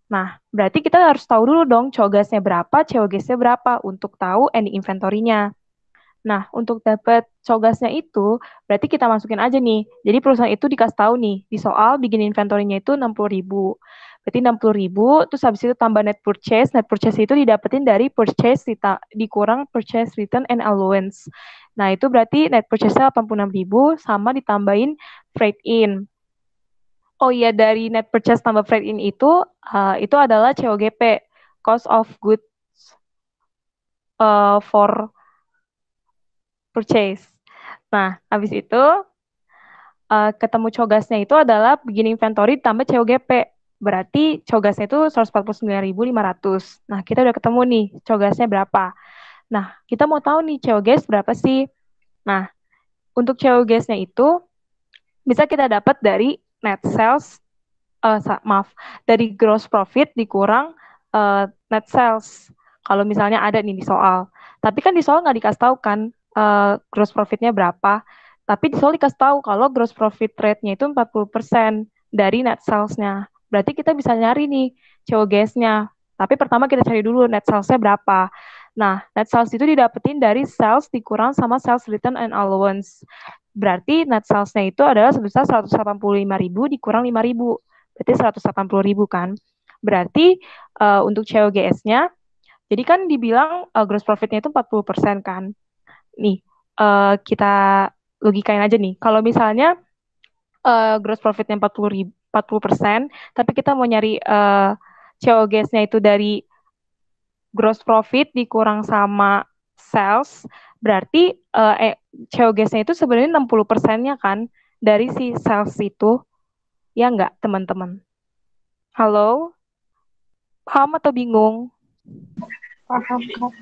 Nah, berarti kita harus tahu dulu dong COGAS-nya berapa, COGS-nya berapa untuk tahu ending inventory-nya. Nah, untuk dapat COGAS-nya itu, berarti kita masukin aja nih. Jadi perusahaan itu dikasih tahu nih, di soal bikin inventory-nya itu 60.000. Berarti 60.000, terus habis itu tambah net purchase. Net purchase itu didapetin dari purchase dikurang purchase return and allowance. Nah, itu berarti net purchase-nya 86.000 sama ditambahin freight in. Oh iya, dari net purchase tambah freight in itu adalah COGP, cost of goods for purchase. Nah, habis itu ketemu COGAS-nya itu adalah beginning inventory tambah COGP. Berarti cogasnya itu 149.500. Nah, kita udah ketemu nih cogasnya berapa. Nah, kita mau tahu nih cogas berapa sih? Nah, untuk cogasnya itu bisa kita dapat dari net sales, dari gross profit dikurang net sales. Kalau misalnya ada nih di soal. Tapi kan di soal nggak dikasih tahu kan gross profitnya berapa. Tapi di soal dikasih tahu kalau gross profit rate-nya itu 40% dari net sales-nya. Berarti kita bisa nyari nih COGS-nya. Tapi pertama kita cari dulu net sales-nya berapa. Nah, net sales itu didapetin dari sales dikurang sama sales return and allowance. Berarti net sales-nya itu adalah sebesar 185.000 dikurang 5.000. Berarti 180.000 kan. Berarti untuk COGS-nya, jadi kan dibilang gross profit-nya itu 40% kan. Nih, kita logikain aja nih. Kalau misalnya gross profit-nya 40%, tapi kita mau nyari COGS-nya itu dari gross profit dikurang sama sales, berarti COGS-nya itu sebenarnya 60%-nya kan dari si sales itu. Ya nggak, teman-teman? Halo? Paham atau bingung? Paham, Kak.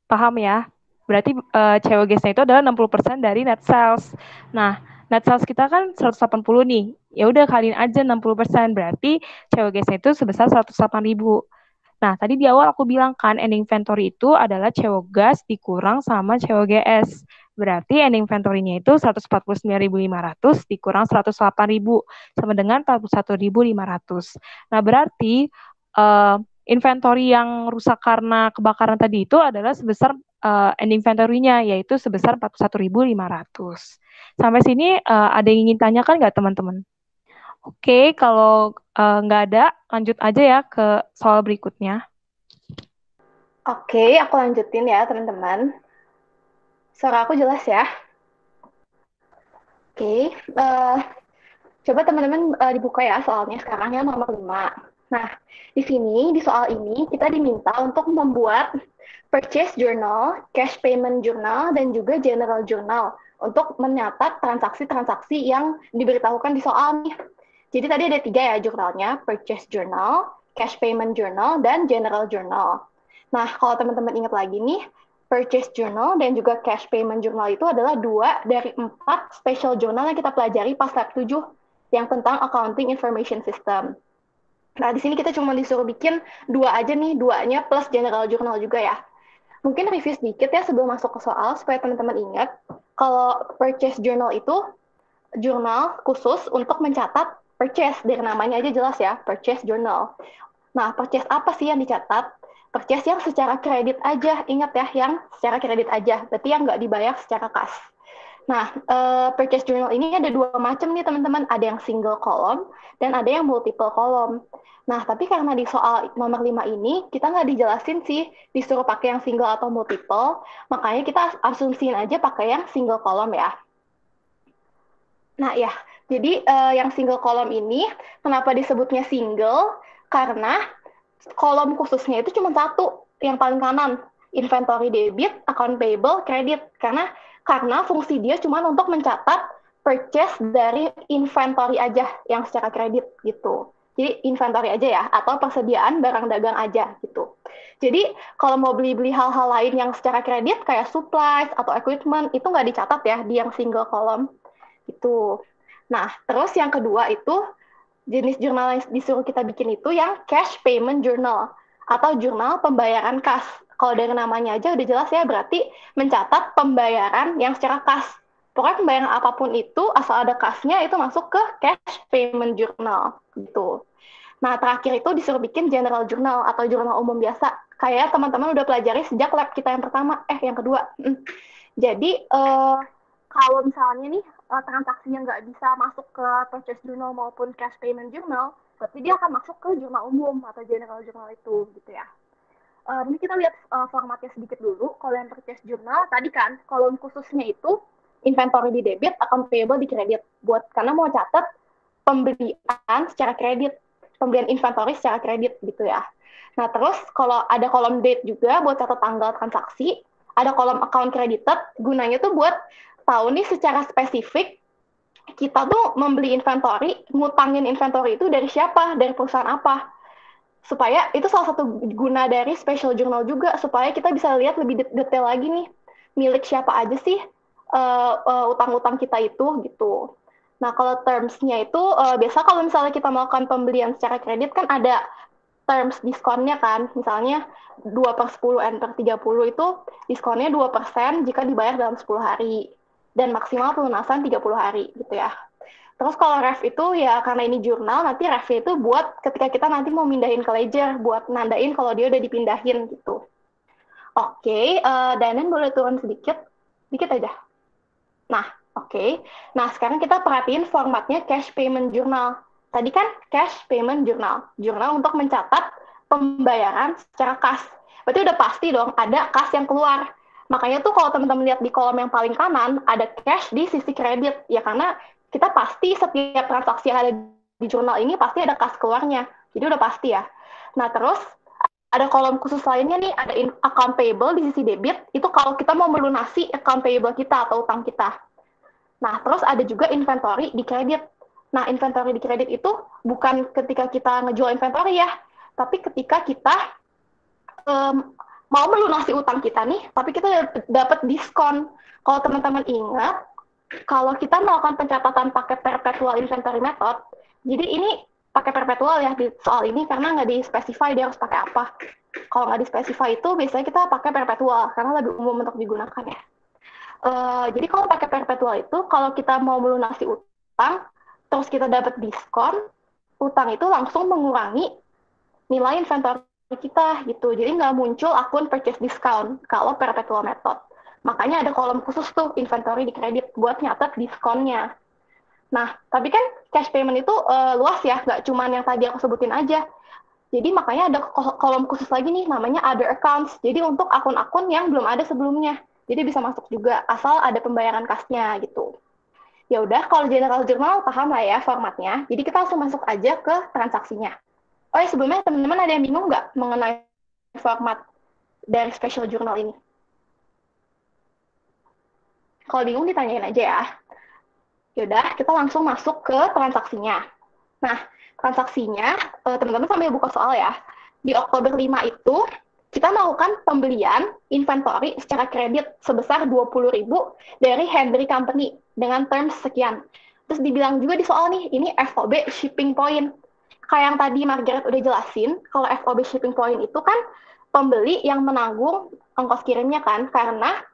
Paham ya? Berarti COGS-nya itu adalah 60% dari net sales. Nah, net sales kita kan 180 nih. Ya udah kaliin aja 60%, berarti COGS-nya itu sebesar 108.000. Nah, tadi di awal aku bilang kan ending inventory itu adalah COGS dikurang sama COGS. Berarti ending inventory-nya itu 149.500 dikurang 108.000 sama dengan 41.500. Nah, berarti inventory yang rusak karena kebakaran tadi itu adalah sebesar ending inventory-nya, yaitu sebesar 41.500. Sampai sini ada yang ingin tanyakan nggak, teman-teman? Oke, kalau nggak ada, lanjut aja ya ke soal berikutnya. Oke, aku lanjutin ya, teman-teman. Suara aku jelas ya? Oke, coba teman-teman dibuka ya soalnya sekarang ya nomor 5. Nah, di sini, di soal ini, kita diminta untuk membuat purchase journal, cash payment journal, dan juga general journal untuk mencatat transaksi-transaksi yang diberitahukan di soal nih. Jadi tadi ada 3 ya jurnalnya, purchase journal, cash payment journal, dan general journal. Nah, kalau teman-teman ingat lagi nih, purchase journal dan juga cash payment journal itu adalah 2 dari 4 special journal yang kita pelajari pas lab 7 yang tentang accounting information system. Nah, di sini kita cuma disuruh bikin 2 aja nih, 2-nya plus general journal juga ya. Mungkin review sedikit ya sebelum masuk ke soal supaya teman-teman ingat kalau purchase journal itu jurnal khusus untuk mencatat purchase, dari namanya aja jelas ya, purchase journal. Nah, purchase apa sih yang dicatat? Purchase yang secara kredit aja, ingat ya, yang secara kredit aja, berarti yang nggak dibayar secara kas. Nah, purchase journal ini ada 2 macam nih teman-teman, ada yang single column dan ada yang multiple column. Nah, tapi karena di soal nomor 5 ini, kita nggak dijelasin sih disuruh pakai yang single atau multiple, makanya kita asumsiin aja pakai yang single column ya. Nah ya, jadi yang single column ini, kenapa disebutnya single? Karena kolom khususnya itu cuma 1, yang paling kanan, inventory debit, account payable, credit. Karena fungsi dia cuma untuk mencatat purchase dari inventory aja yang secara kredit gitu. Jadi inventory aja ya, atau persediaan barang dagang aja gitu. Jadi kalau mau beli-beli hal-hal lain yang secara kredit kayak supplies atau equipment itu nggak dicatat ya di yang single column gitu. Nah, terus yang kedua itu jenis jurnal yang disuruh kita bikin itu yang cash payment journal atau jurnal pembayaran kas. Kalau dari namanya aja udah jelas ya, berarti mencatat pembayaran yang secara kas. Pokoknya pembayaran apapun itu, asal ada kasnya, itu masuk ke cash payment journal. Gitu. Nah, terakhir itu disuruh bikin general journal atau jurnal umum biasa. Kayak teman-teman udah pelajari sejak lab kita yang pertama, yang kedua. Jadi, kalau misalnya nih, transaksinya nggak bisa masuk ke purchase journal maupun cash payment journal, berarti dia akan masuk ke jurnal umum atau general journal itu, gitu ya. Ini kita lihat formatnya sedikit dulu. Kalau yang purchase journal, tadi kan, kolom khususnya itu inventory di debit, account payable di kredit. Karena mau catat pembelian secara kredit, pembelian inventory secara kredit gitu ya. Nah terus kalau ada kolom date juga buat catat tanggal transaksi, ada kolom account credited, gunanya tuh buat tahu nih secara spesifik kita tuh membeli inventory, ngutangin inventory itu dari siapa, dari perusahaan apa. Supaya itu salah satu guna dari special journal juga, supaya kita bisa lihat lebih detail lagi nih, milik siapa aja sih utang-utang kita itu gitu. Nah, kalau terms-nya itu biasa kalau misalnya kita melakukan pembelian secara kredit kan ada terms diskonnya kan. Misalnya 2/10 and per 30 itu diskonnya 2% jika dibayar dalam 10 hari. Dan maksimal pelunasan 30 hari gitu ya. Terus kalau ref itu ya karena ini jurnal, nanti refnya itu buat ketika kita nanti mau mindahin ke ledger, buat nandain kalau dia udah dipindahin gitu. Oke, Danen boleh turun sedikit aja. Nah, oke. Nah, sekarang kita perhatiin formatnya cash payment journal. Tadi kan cash payment journal. Jurnal untuk mencatat pembayaran secara kas. Berarti udah pasti dong ada kas yang keluar. Makanya tuh kalau teman-teman lihat di kolom yang paling kanan, ada cash di sisi kredit. Ya karena kita pasti setiap transaksi yang ada di jurnal ini pasti ada kas keluarnya. Jadi udah pasti ya. Nah, terus ada kolom khusus lainnya nih, ada account payable di sisi debit. Itu kalau kita mau melunasi account payable kita atau utang kita. Nah, terus ada juga inventory di kredit. Nah, inventory di kredit itu bukan ketika kita ngejual inventory ya, tapi ketika kita mau melunasi utang kita nih, tapi kita dapat diskon. Kalau teman-teman ingat, kalau kita melakukan pencatatan pakai perpetual inventory method, jadi ini pakai perpetual ya di soal ini karena nggak di-specify dia harus pakai apa. Kalau nggak di-specify itu biasanya kita pakai perpetual karena lebih umum untuk digunakan ya. Jadi kalau pakai perpetual itu, kalau kita mau melunasi utang, terus kita dapat diskon, utang itu langsung mengurangi nilai inventory kita gitu. Jadi nggak muncul akun purchase discount kalau perpetual method. Makanya ada kolom khusus tuh inventory di kredit buat nyatet diskonnya. Nah, tapi kan cash payment itu luas ya, nggak cuma yang tadi aku sebutin aja. Jadi makanya ada kolom khusus lagi nih namanya other accounts. Jadi untuk akun-akun yang belum ada sebelumnya. Jadi bisa masuk juga asal ada pembayaran kasnya gitu. Ya udah, kalau general journal paham lah ya formatnya. Jadi kita langsung masuk aja ke transaksinya. Oh ya, sebelumnya teman-teman ada yang bingung nggak mengenai format dari special journal ini? Kalau bingung ditanyain aja ya. Yaudah, kita langsung masuk ke transaksinya. Nah, transaksinya, teman-teman sambil buka soal ya. Di Oktober 5 itu, kita melakukan pembelian inventory secara kredit sebesar 20.000 dari Henry Company dengan terms sekian. Terus dibilang juga di soal nih, ini FOB shipping point. Kayak yang tadi Margaret udah jelasin, kalau FOB shipping point itu kan pembeli yang menanggung ongkos kirimnya kan, karena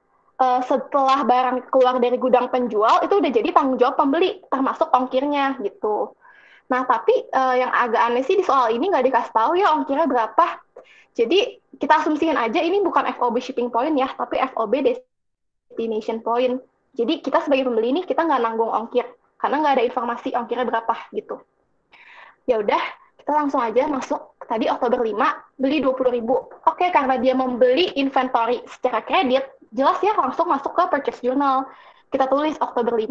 setelah barang keluar dari gudang penjual, itu udah jadi tanggung jawab pembeli, termasuk ongkirnya gitu. Nah, tapi yang agak aneh sih di soal ini nggak dikasih tahu ya ongkirnya berapa. Jadi kita asumsiin aja ini bukan FOB shipping point ya, tapi FOB destination point. Jadi kita sebagai pembeli nih, kita nggak nanggung ongkir, karena nggak ada informasi ongkirnya berapa gitu. Ya udah, kita langsung aja masuk. Tadi Oktober 5, beli 20.000. Oke, karena dia membeli inventory secara kredit, jelas ya langsung masuk ke purchase journal. Kita tulis Oktober 5,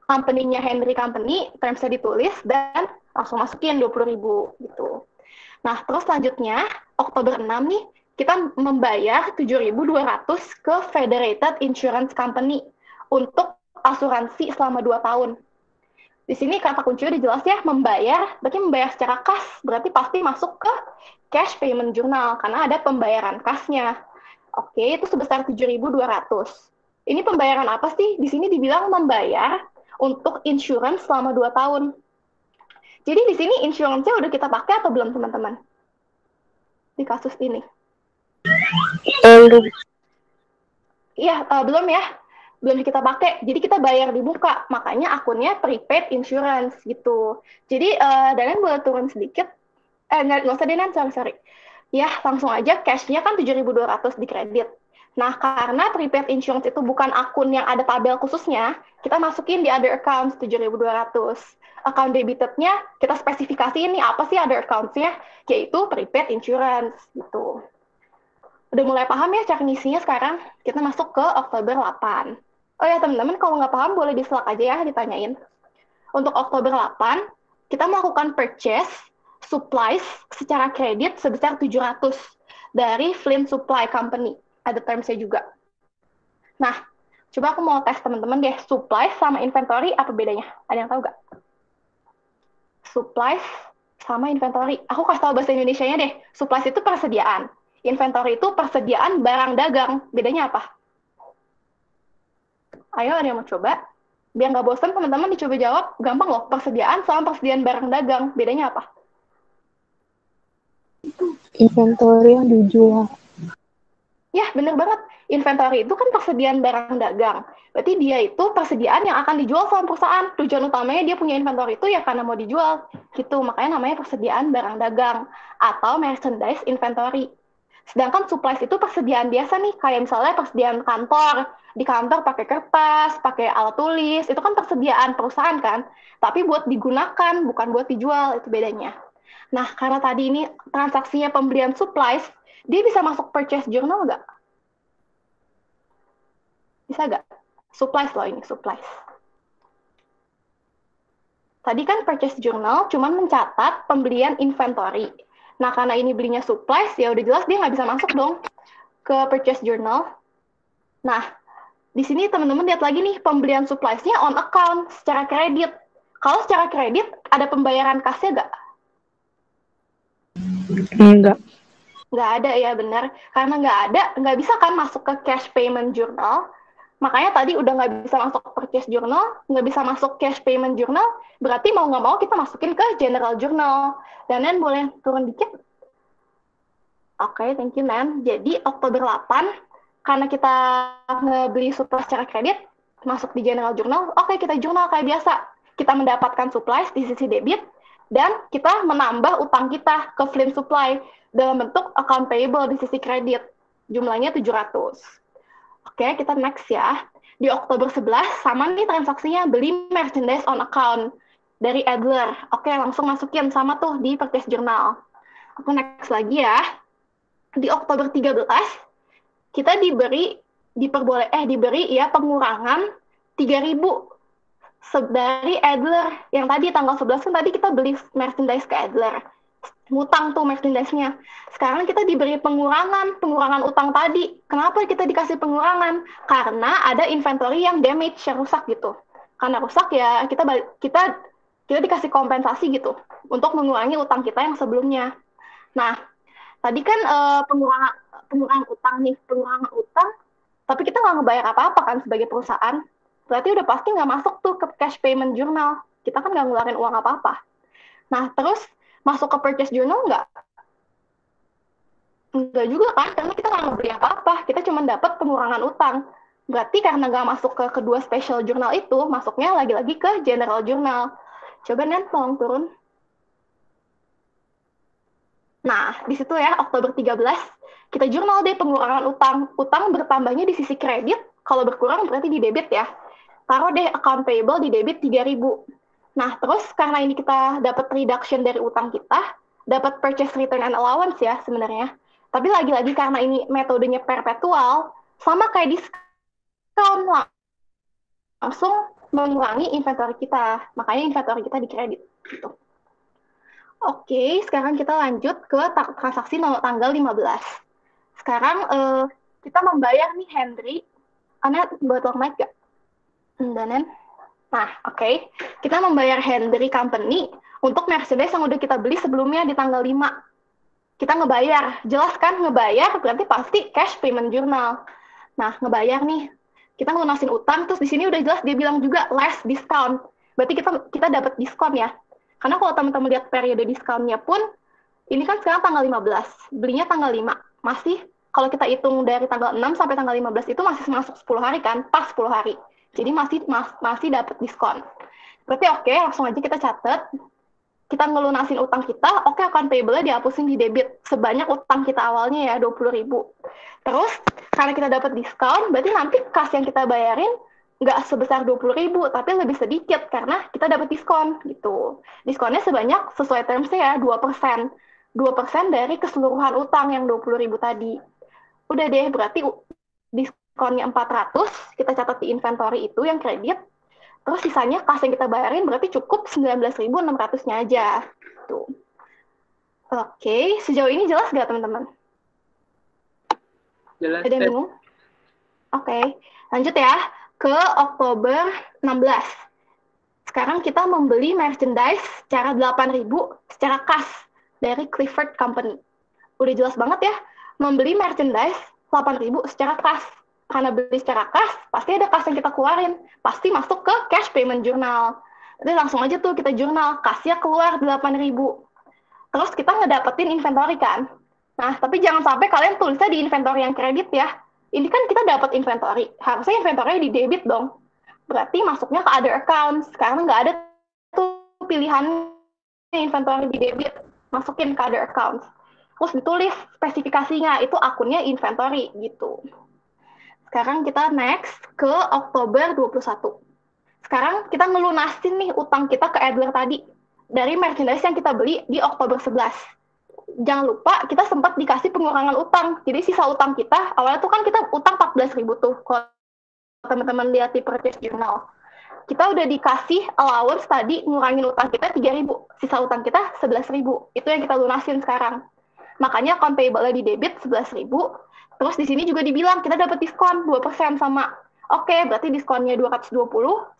company-nya Henry Company, terms-nya ditulis, dan langsung masukin 20.000 gitu. Nah, terus selanjutnya, Oktober 6 nih, kita membayar 7.200 ke Federated Insurance Company untuk asuransi selama 2 tahun. Di sini kata kuncinya udah jelas ya, membayar, berarti membayar secara kas, berarti pasti masuk ke cash payment journal, karena ada pembayaran kasnya. Oke, itu sebesar 7.200. Ini pembayaran apa sih? Di sini dibilang membayar untuk insurance selama 2 tahun. Jadi di sini insurance-nya udah kita pakai atau belum, teman-teman? Di kasus ini. Iya, belum ya. Belum kita pakai, jadi kita bayar di muka, makanya akunnya prepaid insurance gitu. Jadi Danen boleh turun sedikit, nggak usah Danen, sorry. Ya, langsung aja cash-nya kan 7.200 di kredit. Nah, karena prepaid insurance itu bukan akun yang ada tabel khususnya, kita masukin di other accounts 7.200. Account debited-nya kita spesifikasiin nih apa sih other accounts-nya, yaitu prepaid insurance gitu. Udah mulai paham ya cara ngisinya sekarang? Kita masuk ke Oktober 8. Oh ya teman-teman, kalau nggak paham boleh di Slack aja ya ditanyain. Untuk Oktober 8, kita melakukan purchase supplies secara kredit sebesar 700 dari Flint Supply Company. Ada terms-nya juga. Nah, Coba aku mau tes teman-teman deh, supplies sama inventory apa bedanya? Ada yang tahu nggak? Supplies sama inventory. Aku kasih tahu bahasa Indonesianya deh. Supplies itu persediaan. Inventory itu persediaan barang dagang. Bedanya apa? Ayo, ada yang mau coba? Biar nggak bosan, teman-teman dicoba jawab. Gampang loh, persediaan sama persediaan barang dagang. Bedanya apa? Inventory yang dijual. Ya, bener banget. Inventory itu kan persediaan barang dagang. Berarti dia itu persediaan yang akan dijual sama perusahaan. Tujuan utamanya dia punya inventory itu ya karena mau dijual. Gitu, makanya namanya persediaan barang dagang. Atau merchandise inventory. Sedangkan supplies itu persediaan biasa nih. Kayak misalnya persediaan kantor. Di kantor pakai kertas, pakai alat tulis. Itu kan persediaan perusahaan kan. Tapi buat digunakan, bukan buat dijual. Itu bedanya. Nah, karena tadi ini transaksinya pembelian supplies, dia bisa masuk purchase journal nggak? Bisa nggak? Supplies loh ini, supplies. Tadi kan purchase journal cuma mencatat pembelian inventory. Nah, karena ini belinya supplies, ya udah jelas dia nggak bisa masuk dong ke purchase journal. Nah, di sini teman-teman lihat lagi nih, pembelian supplies-nya on account, secara kredit. Kalau secara kredit, ada pembayaran kasnya nggak? Enggak. Nggak ada ya, benar. Karena nggak ada, nggak bisa kan masuk ke cash payment journal. Makanya tadi udah nggak bisa masuk purchase journal, nggak bisa masuk cash payment journal, berarti mau nggak mau kita masukin ke general journal. Dan Nen boleh turun dikit? Oke, thank you Nen. Jadi Oktober 8, karena kita ngebeli supplies secara kredit, masuk di general journal, oke kita jurnal kayak biasa. Kita mendapatkan supplies di sisi debit, dan kita menambah utang kita ke Flint Supply dalam bentuk account payable di sisi kredit. Jumlahnya 700. Oke, kita next ya. Di Oktober 11, sama nih transaksinya beli merchandise on account dari Adler. Oke, langsung masukin sama tuh di purchase journal. Aku next lagi ya. Di Oktober 13, kita diberi ya pengurangan 3.000 dari Adler. Yang tadi tanggal 11 kan tadi kita beli merchandise ke Adler. Ngutang tuh merchandise-nya. Sekarang kita diberi pengurangan utang tadi. Kenapa kita dikasih pengurangan? Karena ada inventory yang damage, yang rusak gitu. Karena rusak ya kita dikasih kompensasi gitu untuk mengurangi utang kita yang sebelumnya. Nah, tadi kan pengurangan utang, tapi kita nggak ngebayar apa-apa kan sebagai perusahaan. Berarti udah pasti nggak masuk tuh ke cash payment journal. Kita kan nggak ngeluarin uang apa-apa. Nah, terus masuk ke purchase journal nggak? Nggak juga kan, karena kita nggak ngebeli apa-apa. Kita cuma dapat pengurangan utang. Berarti karena nggak masuk ke kedua special journal itu, masuknya lagi-lagi ke general journal. Coba Nen, tolong turun. Nah, di situ ya, Oktober 13, kita jurnal deh pengurangan utang. Utang bertambahnya di sisi kredit, kalau berkurang berarti di debit ya. Taruh deh account payable di debit 3.000. Nah, terus karena ini kita dapat reduction dari utang kita, dapat purchase return and allowance ya sebenarnya. Tapi lagi-lagi karena ini metodenya perpetual, sama kayak diskon langsung mengurangi inventory kita. Makanya inventory kita dikredit. Gitu. Oke, sekarang kita lanjut ke transaksi tanggal 15. Sekarang kita membayar nih Henry. Karena botol mic gak? Dan nah, oke. Kita membayar Henry Company untuk merchandise yang udah kita beli sebelumnya di tanggal 5. Kita ngebayar. Jelas kan ngebayar berarti pasti cash payment journal. Nah, ngebayar nih. Kita ngelunasin utang, terus di sini udah jelas dia bilang juga less discount. Berarti kita dapat diskon ya. Karena kalau teman-teman lihat periode diskonnya pun, ini kan sekarang tanggal 15. Belinya tanggal 5. Masih, kalau kita hitung dari tanggal 6 sampai tanggal 15 itu masih masuk 10 hari kan? Pas 10 hari. Jadi masih dapat diskon. Berarti oke, langsung aja kita catat. Kita ngelunasin utang kita, oke account payable-nya dihapusin di debit. Sebanyak utang kita awalnya ya, 20.000. Terus, karena kita dapat diskon, berarti nanti kas yang kita bayarin nggak sebesar 20.000, tapi lebih sedikit karena kita dapat diskon gitu. Diskonnya sebanyak sesuai terms-nya ya, 2%. 2% dari keseluruhan utang yang 20.000 tadi. Udah deh, berarti diskonnya 400, kita catat di inventory itu yang kredit. Terus sisanya kas yang kita bayarin berarti cukup 19.600-nya aja. Tuh. Oke, sejauh ini jelas nggak teman-teman? Jelas. Ada yang bingung? Oke, lanjut ya. ke Oktober 16. Sekarang kita membeli merchandise secara 8.000 secara kas dari Clifford Company. Udah jelas banget ya, membeli merchandise 8.000 secara kas. Karena beli secara kas, pasti ada kas yang kita keluarin. Pasti masuk ke cash payment journal. Jadi langsung aja tuh kita jurnal, kasnya keluar 8.000. Terus kita ngedapetin inventory kan. Nah, tapi jangan sampai kalian tulisnya di inventory yang kredit ya. Ini kan kita dapat inventory, harusnya inventory di debit dong. Berarti masuknya ke other accounts, karena nggak ada tuh pilihan inventory di debit, masukin ke other accounts. Terus ditulis spesifikasinya, itu akunnya inventory gitu. Sekarang kita next ke Oktober 21. Sekarang kita ngelunasin nih utang kita ke Adler tadi, dari merchandise yang kita beli di Oktober 11. Jangan lupa, kita sempat dikasih pengurangan utang. Jadi sisa utang kita, awalnya tuh kan kita utang 14.000 tuh, kalau teman-teman lihat di purchase journal. Kita udah dikasih allowance tadi, ngurangin utang kita 3.000. Sisa utang kita 11.000. Itu yang kita lunasin sekarang. Makanya account payable di debit 11.000. Terus di sini juga dibilang kita dapat diskon 2% sama. Oke, berarti diskonnya 220,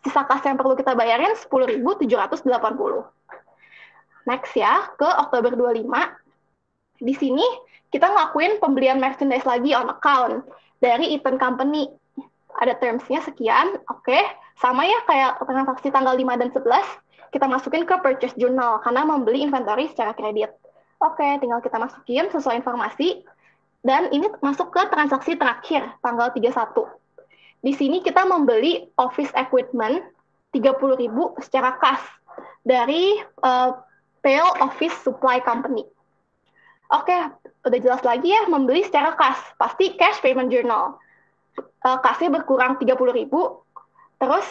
sisa kas yang perlu kita bayarin 10.780. Next ya, ke Oktober 25. Di sini kita ngelakuin pembelian merchandise lagi on account dari Eaton Company. Ada terms-nya sekian, oke. Sama ya kayak transaksi tanggal 5 dan 11, kita masukin ke purchase journal karena membeli inventory secara kredit. Oke, tinggal kita masukin sesuai informasi. Dan ini masuk ke transaksi terakhir, tanggal 31. Di sini kita membeli office equipment 30.000 secara kas dari Pale Office Supply Company. Oke, udah jelas lagi ya, membeli secara kas. Pasti cash payment journal. Kasnya berkurang 30.000. Terus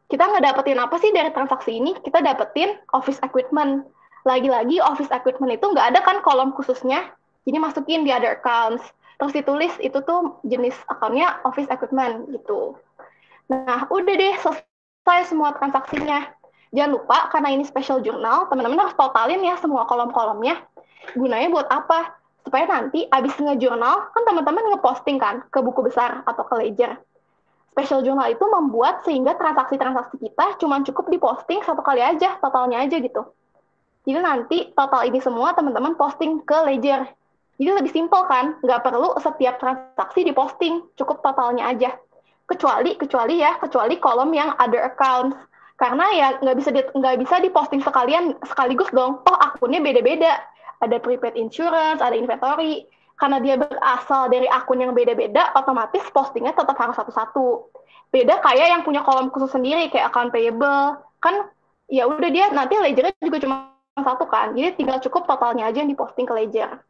kita ngedapetin apa sih dari transaksi ini? Kita dapetin office equipment. Lagi-lagi office equipment itu nggak ada kan kolom khususnya. Jadi masukin di other accounts. Terus ditulis itu tuh jenis akunnya office equipment gitu. Nah, udah deh selesai semua transaksinya. Jangan lupa, karena ini special journal, teman-teman harus totalin ya semua kolom-kolomnya. Gunanya buat apa? Supaya nanti abis nge-journal, kan teman-teman nge-posting kan ke buku besar atau ke ledger. Special journal itu membuat sehingga transaksi-transaksi kita cuma cukup diposting satu kali aja, totalnya aja gitu. Jadi nanti total ini semua teman-teman posting ke ledger. Jadi lebih simpel kan, nggak perlu setiap transaksi diposting, cukup totalnya aja. Kecuali kolom yang other accounts. Karena ya nggak bisa diposting sekaligus dong. Oh, akunnya beda-beda. Ada prepaid insurance, ada inventory. Karena dia berasal dari akun yang beda-beda, otomatis postingnya tetap harus satu-satu. Beda kayak yang punya kolom khusus sendiri, kayak account payable. Kan ya udah dia nanti ledgernya juga cuma satu kan. Jadi tinggal cukup totalnya aja yang diposting ke ledger.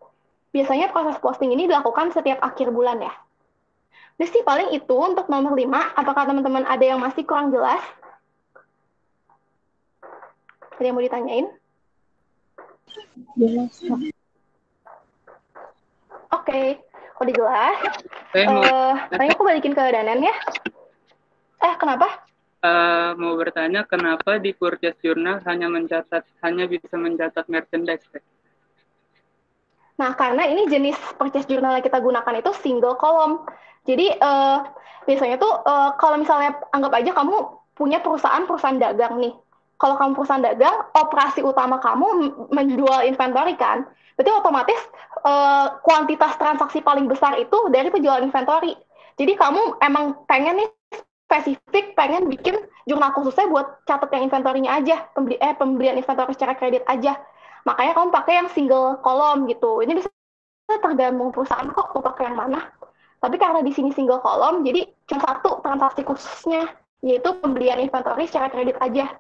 Biasanya proses posting ini dilakukan setiap akhir bulan ya. Jadi sih paling itu untuk nomor 5. Apakah teman-teman ada yang masih kurang jelas? Ada yang mau ditanyain? Jelas. Oke, udah jelas. Tanya aku balikin ke Danan ya. Kenapa? Mau bertanya kenapa di purchase journal hanya bisa mencatat merchandise? Nah, karena ini jenis purchase journal yang kita gunakan itu single column. Jadi, biasanya tuh kalau misalnya anggap aja kamu punya perusahaan dagang nih. Kalau kamu perusahaan dagang, operasi utama kamu menjual inventory kan. Berarti otomatis kuantitas transaksi paling besar itu dari penjualan inventory. Jadi kamu emang pengen nih spesifik, pengen bikin jurnal khususnya buat catat yang inventory-nya aja, pembelian inventory secara kredit aja. Makanya kamu pakai yang single column gitu. Ini bisa tergantung perusahaan kok mau pakai yang mana. Tapi karena di sini single column, jadi cuma satu transaksi khususnya, yaitu pembelian inventory secara kredit aja.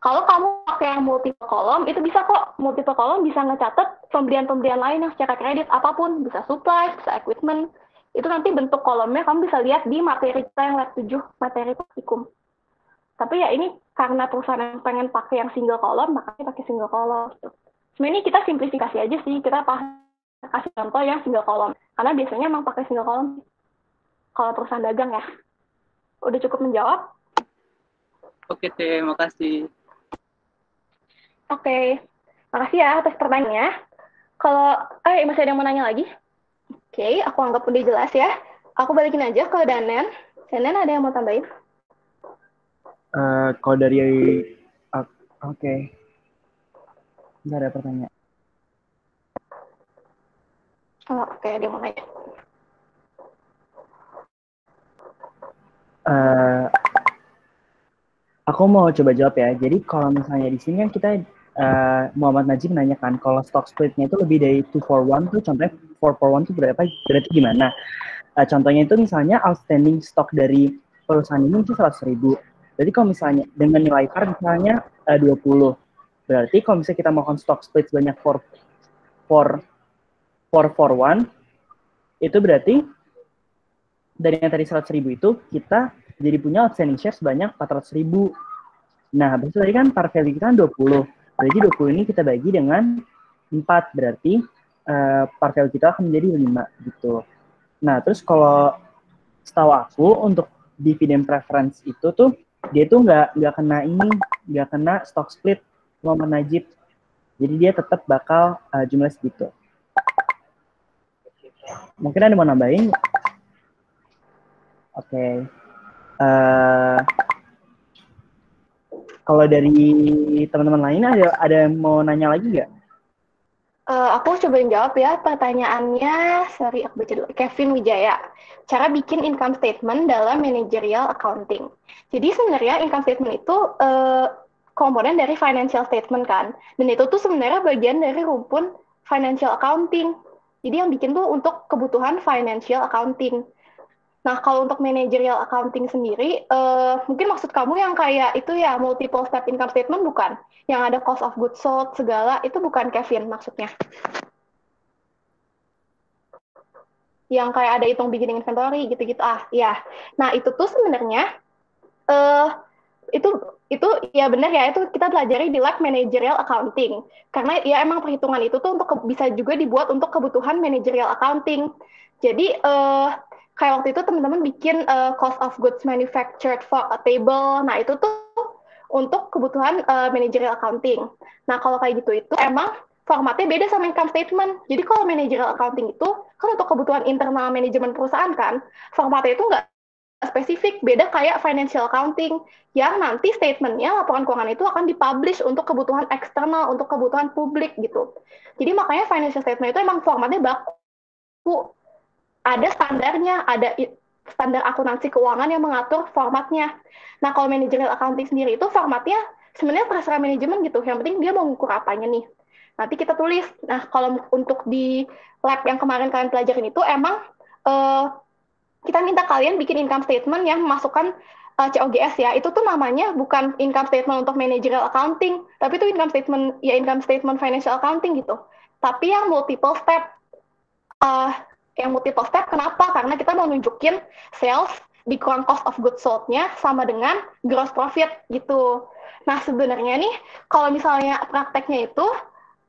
Kalau kamu pakai yang multiple column, itu bisa kok. Multiple column bisa ngecatat pembelian-pembelian lain yang secara kredit, apapun. Bisa supplies, bisa equipment. Itu nanti bentuk kolomnya kamu bisa lihat di materi kita yang lab 7, materi praktikum. Tapi ya ini karena perusahaan yang pengen pakai yang single column, makanya pakai single column. Gitu. Sebenarnya ini kita simplifikasi aja sih, kita kasih contoh yang single column. Karena biasanya emang pakai single column kalau perusahaan dagang ya. Udah cukup menjawab? Oke, terima kasih. Oke, makasih ya atas pertanyaannya. Kalau, masih ada yang mau nanya lagi? Oke, aku anggap udah jelas ya. Aku balikin aja ke Danan. Danan ada yang mau tambahin? Kalau dari oke, nggak ada pertanyaan. Oke, dia mau nanya. Aku mau coba jawab ya. Jadi kalau misalnya di sini kan kita Muhammad Najib menanyakan kalau stock splitnya itu lebih dari 2-for-1 tuh contohnya 4-for-1 tuh berapa? Berarti gimana? Contohnya itu misalnya outstanding stock dari perusahaan ini itu 100.000. Berarti kalau misalnya dengan nilai par misalnya 20. Berarti kalau misalnya kita melakukan stock split sebanyak 4-for-1 itu berarti dari yang tadi 100.000 itu kita jadi punya outstanding share sebanyak 400.000. Nah, habis itu tadi kan par value kita 20. Berarti 20 ini kita bagi dengan 4. Berarti par value kita akan menjadi 5 gitu. Nah, terus kalau setahu aku untuk dividend preference itu tuh dia tuh nggak kena stock split Muhammad Najib. Jadi dia tetap bakal jumlah segitu. Mungkin ada mau nambahin? Oke. Kalau dari teman-teman lain ada mau nanya lagi nggak? Aku cobain jawab ya pertanyaannya. Sorry, aku baca dulu. Kevin Wijaya. Cara bikin income statement dalam managerial accounting. Jadi sebenarnya income statement itu komponen dari financial statement kan. Dan itu tuh sebenarnya bagian dari rumpun financial accounting. Jadi yang bikin tuh untuk kebutuhan financial accounting. Nah, kalau untuk managerial accounting sendiri, mungkin maksud kamu yang kayak itu ya, multiple step income statement bukan? Yang ada cost of goods sold, segala, itu bukan Kevin maksudnya? Yang kayak ada hitung beginning inventory, gitu-gitu. Ya. Nah, itu tuh sebenarnya, itu ya benar ya, itu kita pelajari di lab managerial accounting. Karena ya emang perhitungan itu tuh untuk bisa juga dibuat untuk kebutuhan managerial accounting. Jadi, kayak waktu itu teman-teman bikin cost of goods manufactured for a table. Nah, itu tuh untuk kebutuhan managerial accounting. Nah, kalau kayak gitu itu emang formatnya beda sama income statement. Jadi kalau managerial accounting itu kan untuk kebutuhan internal manajemen perusahaan kan, formatnya itu nggak spesifik, beda kayak financial accounting yang nanti statementnya laporan keuangan itu akan dipublish untuk kebutuhan eksternal, untuk kebutuhan publik gitu. Jadi makanya financial statement itu emang formatnya baku. Ada standarnya, ada standar akuntansi keuangan yang mengatur formatnya. Nah, kalau managerial accounting sendiri itu formatnya sebenarnya terserah manajemen gitu. Yang penting dia mau ngukur apanya nih. Nanti kita tulis. Nah, kalau untuk di lab yang kemarin kalian pelajarin itu emang kita minta kalian bikin income statement yang memasukkan COGS ya. Itu tuh namanya bukan income statement untuk managerial accounting, tapi itu income statement financial accounting gitu. Tapi yang multiple step. Yang multiple step, kenapa? Karena kita mau nunjukin sales dikurang cost of goods sold-nya sama dengan gross profit gitu. Nah, sebenarnya nih, kalau misalnya prakteknya itu,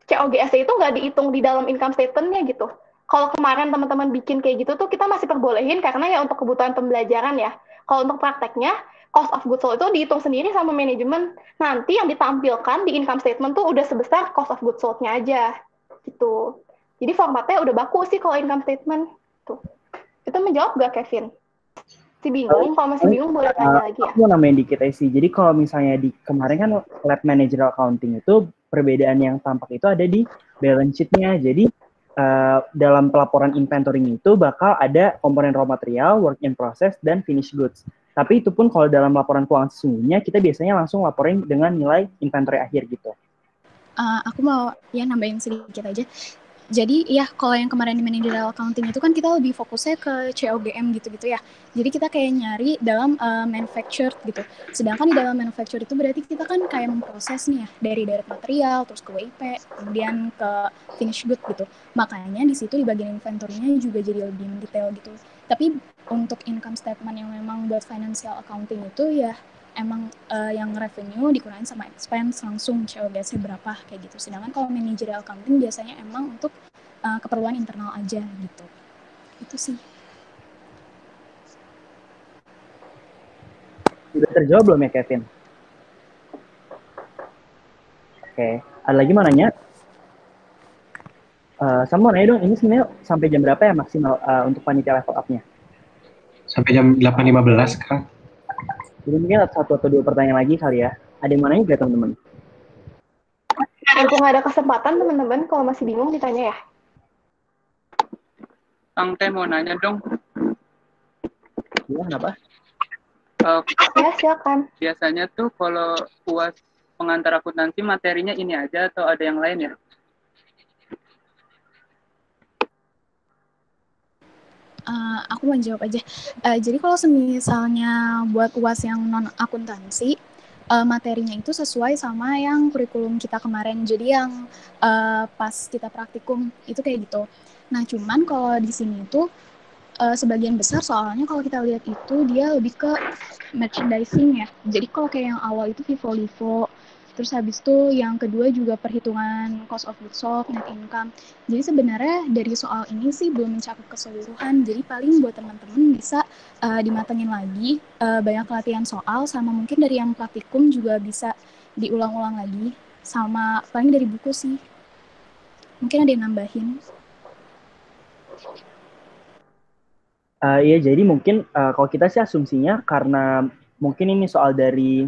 COGS itu nggak dihitung di dalam income statement-nya gitu. Kalau kemarin teman-teman bikin kayak gitu tuh, kita masih perbolehin karena ya untuk kebutuhan pembelajaran ya. Kalau untuk prakteknya, cost of goods sold itu dihitung sendiri sama manajemen. Nanti yang ditampilkan di income statement tuh udah sebesar cost of goods sold-nya aja gitu. Jadi formatnya udah baku sih kalau income statement. Tuh. Itu menjawab gak, Kevin? Masih bingung? Kalau masih bingung boleh tanya lagi ya. Aku mau nambahin dikit sih. Jadi kalau misalnya di kemarin kan lab managerial accounting itu perbedaan yang tampak itu ada di balance sheet-nya. Jadi dalam pelaporan inventory itu bakal ada komponen raw material, work in process, dan finished goods. Tapi itu pun kalau dalam laporan keuangan sesungguhnya kita biasanya langsung laporin dengan nilai inventory akhir gitu. Aku mau ya nambahin sedikit aja. Jadi ya kalau yang kemarin di managerial accounting itu kan kita lebih fokusnya ke COGM gitu-gitu ya. Jadi kita kayak nyari dalam manufactured gitu. Sedangkan di dalam manufactured itu berarti kita kan kayak memproses nih ya dari direct material terus ke WIP kemudian ke finished good gitu. Makanya di situ di bagian inventory-nya juga jadi lebih detail gitu. Tapi untuk income statement yang memang buat financial accounting itu ya emang yang revenue dikurangin sama expense langsung COGS-nya berapa kayak gitu. Sedangkan kalau managerial accounting biasanya emang untuk keperluan internal aja gitu. Itu sih. Udah terjawab belum ya, Kevin? Oke. Ada lagi mau nanya? Sama mau nanya dong, ini sebenarnya sampai jam berapa ya maksimal untuk panitia level up-nya? Sampai jam 8.15 sekarang. Jadi mungkin ada 1 atau 2 pertanyaan lagi kali ya. Ada yang mau nanya nggak teman-teman? Mumpung ada kesempatan teman-teman, kalau masih bingung ditanya ya. Kang Teh mau nanya dong. Iya, kenapa? Ya, silakan. Biasanya tuh kalau UAS pengantar akuntansi materinya ini aja atau ada yang lain ya? Aku mau jawab aja. Jadi kalau misalnya buat UAS yang non akuntansi, materinya itu sesuai sama yang kurikulum kita kemarin. Jadi yang pas kita praktikum itu kayak gitu. Nah, cuman kalau di sini tuh sebagian besar soalnya kalau kita lihat itu dia lebih ke merchandising ya. Jadi kalau kayak yang awal itu FIFO-LIFO, terus habis itu yang kedua juga perhitungan cost of goods sold, net income. Jadi sebenarnya dari soal ini sih belum mencakup keseluruhan. Jadi paling buat teman-teman bisa dimatengin lagi, banyak latihan soal, sama mungkin dari yang praktikum juga bisa diulang-ulang lagi, sama paling dari buku sih. Mungkin ada yang nambahin. Iya, jadi mungkin kalau kita sih asumsinya karena mungkin ini soal dari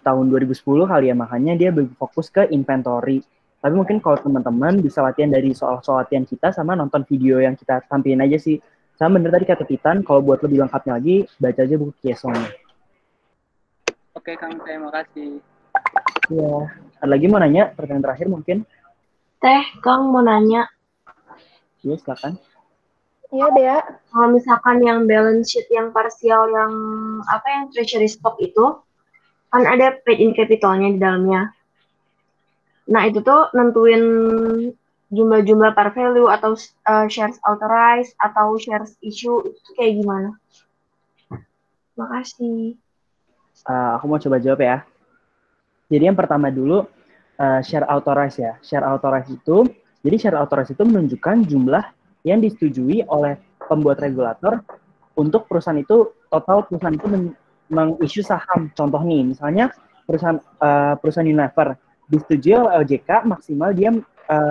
tahun 2010 kali ya, makanya dia fokus ke inventory. Tapi mungkin kalau teman-teman bisa latihan dari soal-soal latihan kita sama nonton video yang kita tampilin aja sih. Sama bener tadi kata Titan, kalau buat lebih lengkapnya lagi, baca aja buku Kiesong. Oke, Kang, terima kasih. Iya. Ada lagi mau nanya? Pertanyaan terakhir mungkin? Teh, Kang mau nanya. Iya, silakan. Iya, Dea. Kalau misalkan yang balance sheet yang parsial yang treasury stock itu kan ada paid in capitalnya di dalamnya. Nah, itu tuh nentuin jumlah-jumlah par value atau shares authorized atau shares issue itu kayak gimana? Makasih. Aku mau coba jawab ya. Jadi yang pertama dulu share authorized ya. Share authorized itu, jadi share authorized itu menunjukkan jumlah yang disetujui oleh pembuat regulator untuk perusahaan itu, total perusahaan itu meng-issue saham. Contoh nih, misalnya perusahaan Unilever disetujui oleh OJK maksimal dia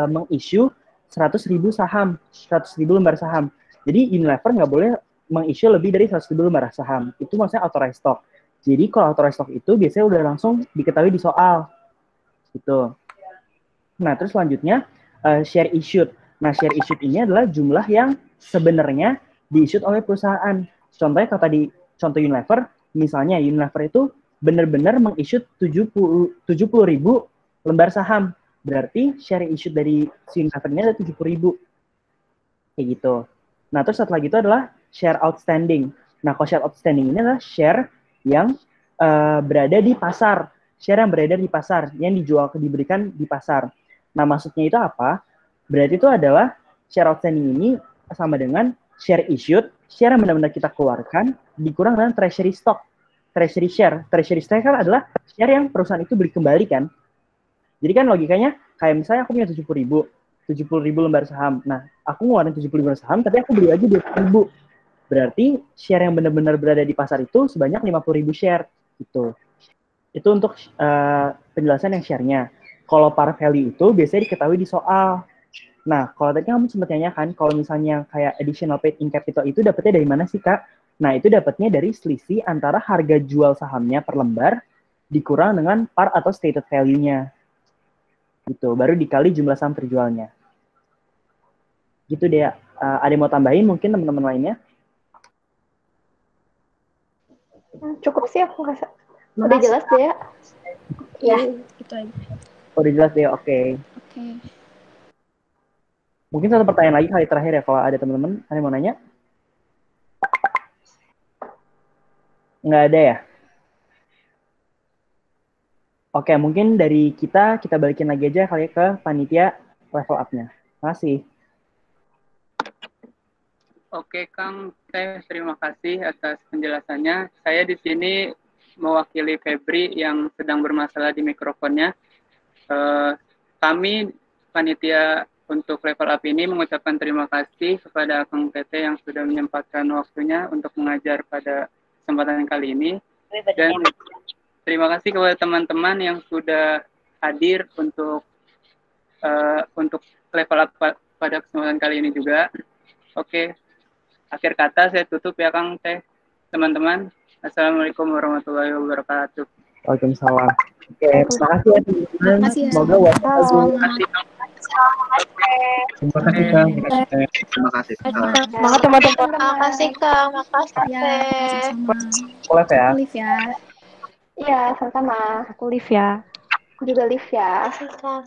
meng-issue 100.000 saham, 100.000 lembar saham. Jadi Unilever nggak boleh meng-issue lebih dari 100.000 lembar saham. Itu maksudnya authorized stock. Jadi kalau authorized stock itu biasanya udah langsung diketahui di soal. Gitu. Nah, terus selanjutnya share issued. Nah, share issued ini adalah jumlah yang sebenarnya di-issued oleh perusahaan. Contohnya kalau tadi contoh Unilever, misalnya Unilever itu benar-benar meng-issue 70.000 lembar saham. Berarti share issued dari si Unilever ini ada 70.000. Kayak gitu. Nah, terus satu lagi itu adalah share outstanding. Nah, kalau share outstanding ini adalah share yang berada di pasar. Share yang berada di pasar, yang diberikan di pasar. Nah, maksudnya itu apa? Berarti itu adalah share outstanding ini sama dengan share issued, share yang benar-benar kita keluarkan, dikurang dengan treasury stock. Treasury share. Treasury stock kan adalah share yang perusahaan itu beli kembali kan. Jadi kan logikanya, kayak misalnya aku punya 70.000 lembar saham. Nah, aku ngeluarin 70.000 lembar saham, tapi aku beli aja 20.000. Berarti share yang benar-benar berada di pasar itu sebanyak 50.000 share. Gitu. Itu untuk penjelasan yang share-nya. Kalau par value itu biasanya diketahui di soal. Nah, kalau tadi kamu sempat tanyakan, kalau misalnya kayak additional paid in capital itu dapatnya dari mana sih, Kak? Nah, itu dapatnya dari selisih antara harga jual sahamnya per lembar dikurang dengan par atau stated value-nya. Gitu, baru dikali jumlah saham terjualnya. Gitu deh. Ada yang mau tambahin mungkin teman-teman lainnya? Cukup sih aku rasa. Udah jelas deh ya. Ya, itu aja. Udah jelas deh, oke. Oke. Mungkin satu pertanyaan lagi kali terakhir ya, kalau ada teman-teman, ada yang mau nanya? Nggak ada ya? Oke, mungkin dari kita balikin lagi aja kali ya ke panitia level up-nya. Makasih. Oke, Kang, terima kasih atas penjelasannya. Saya di sini mewakili Febri yang sedang bermasalah di mikrofonnya. Kami, panitia untuk level up ini, mengucapkan terima kasih kepada Kang Tete yang sudah menyempatkan waktunya untuk mengajar pada kesempatan kali ini. Dan terima kasih kepada teman-teman yang sudah hadir untuk level up pada kesempatan kali ini juga. Oke. Akhir kata saya tutup ya Kang Teh, teman-teman. Assalamualaikum warahmatullahi wabarakatuh. Waalaikumsalam. Oke, terima kasih ya teman-teman. Makasih ya. Semoga waktu bagus. Terima kasih Kang. Terima kasih. Semangat teman-teman. Makasih Kang, makasih. Ya, sama-sama. Boleh ya. Aku live ya. Iya, sama-sama. Aku live ya. Aku juga live ya. Makasih Kang.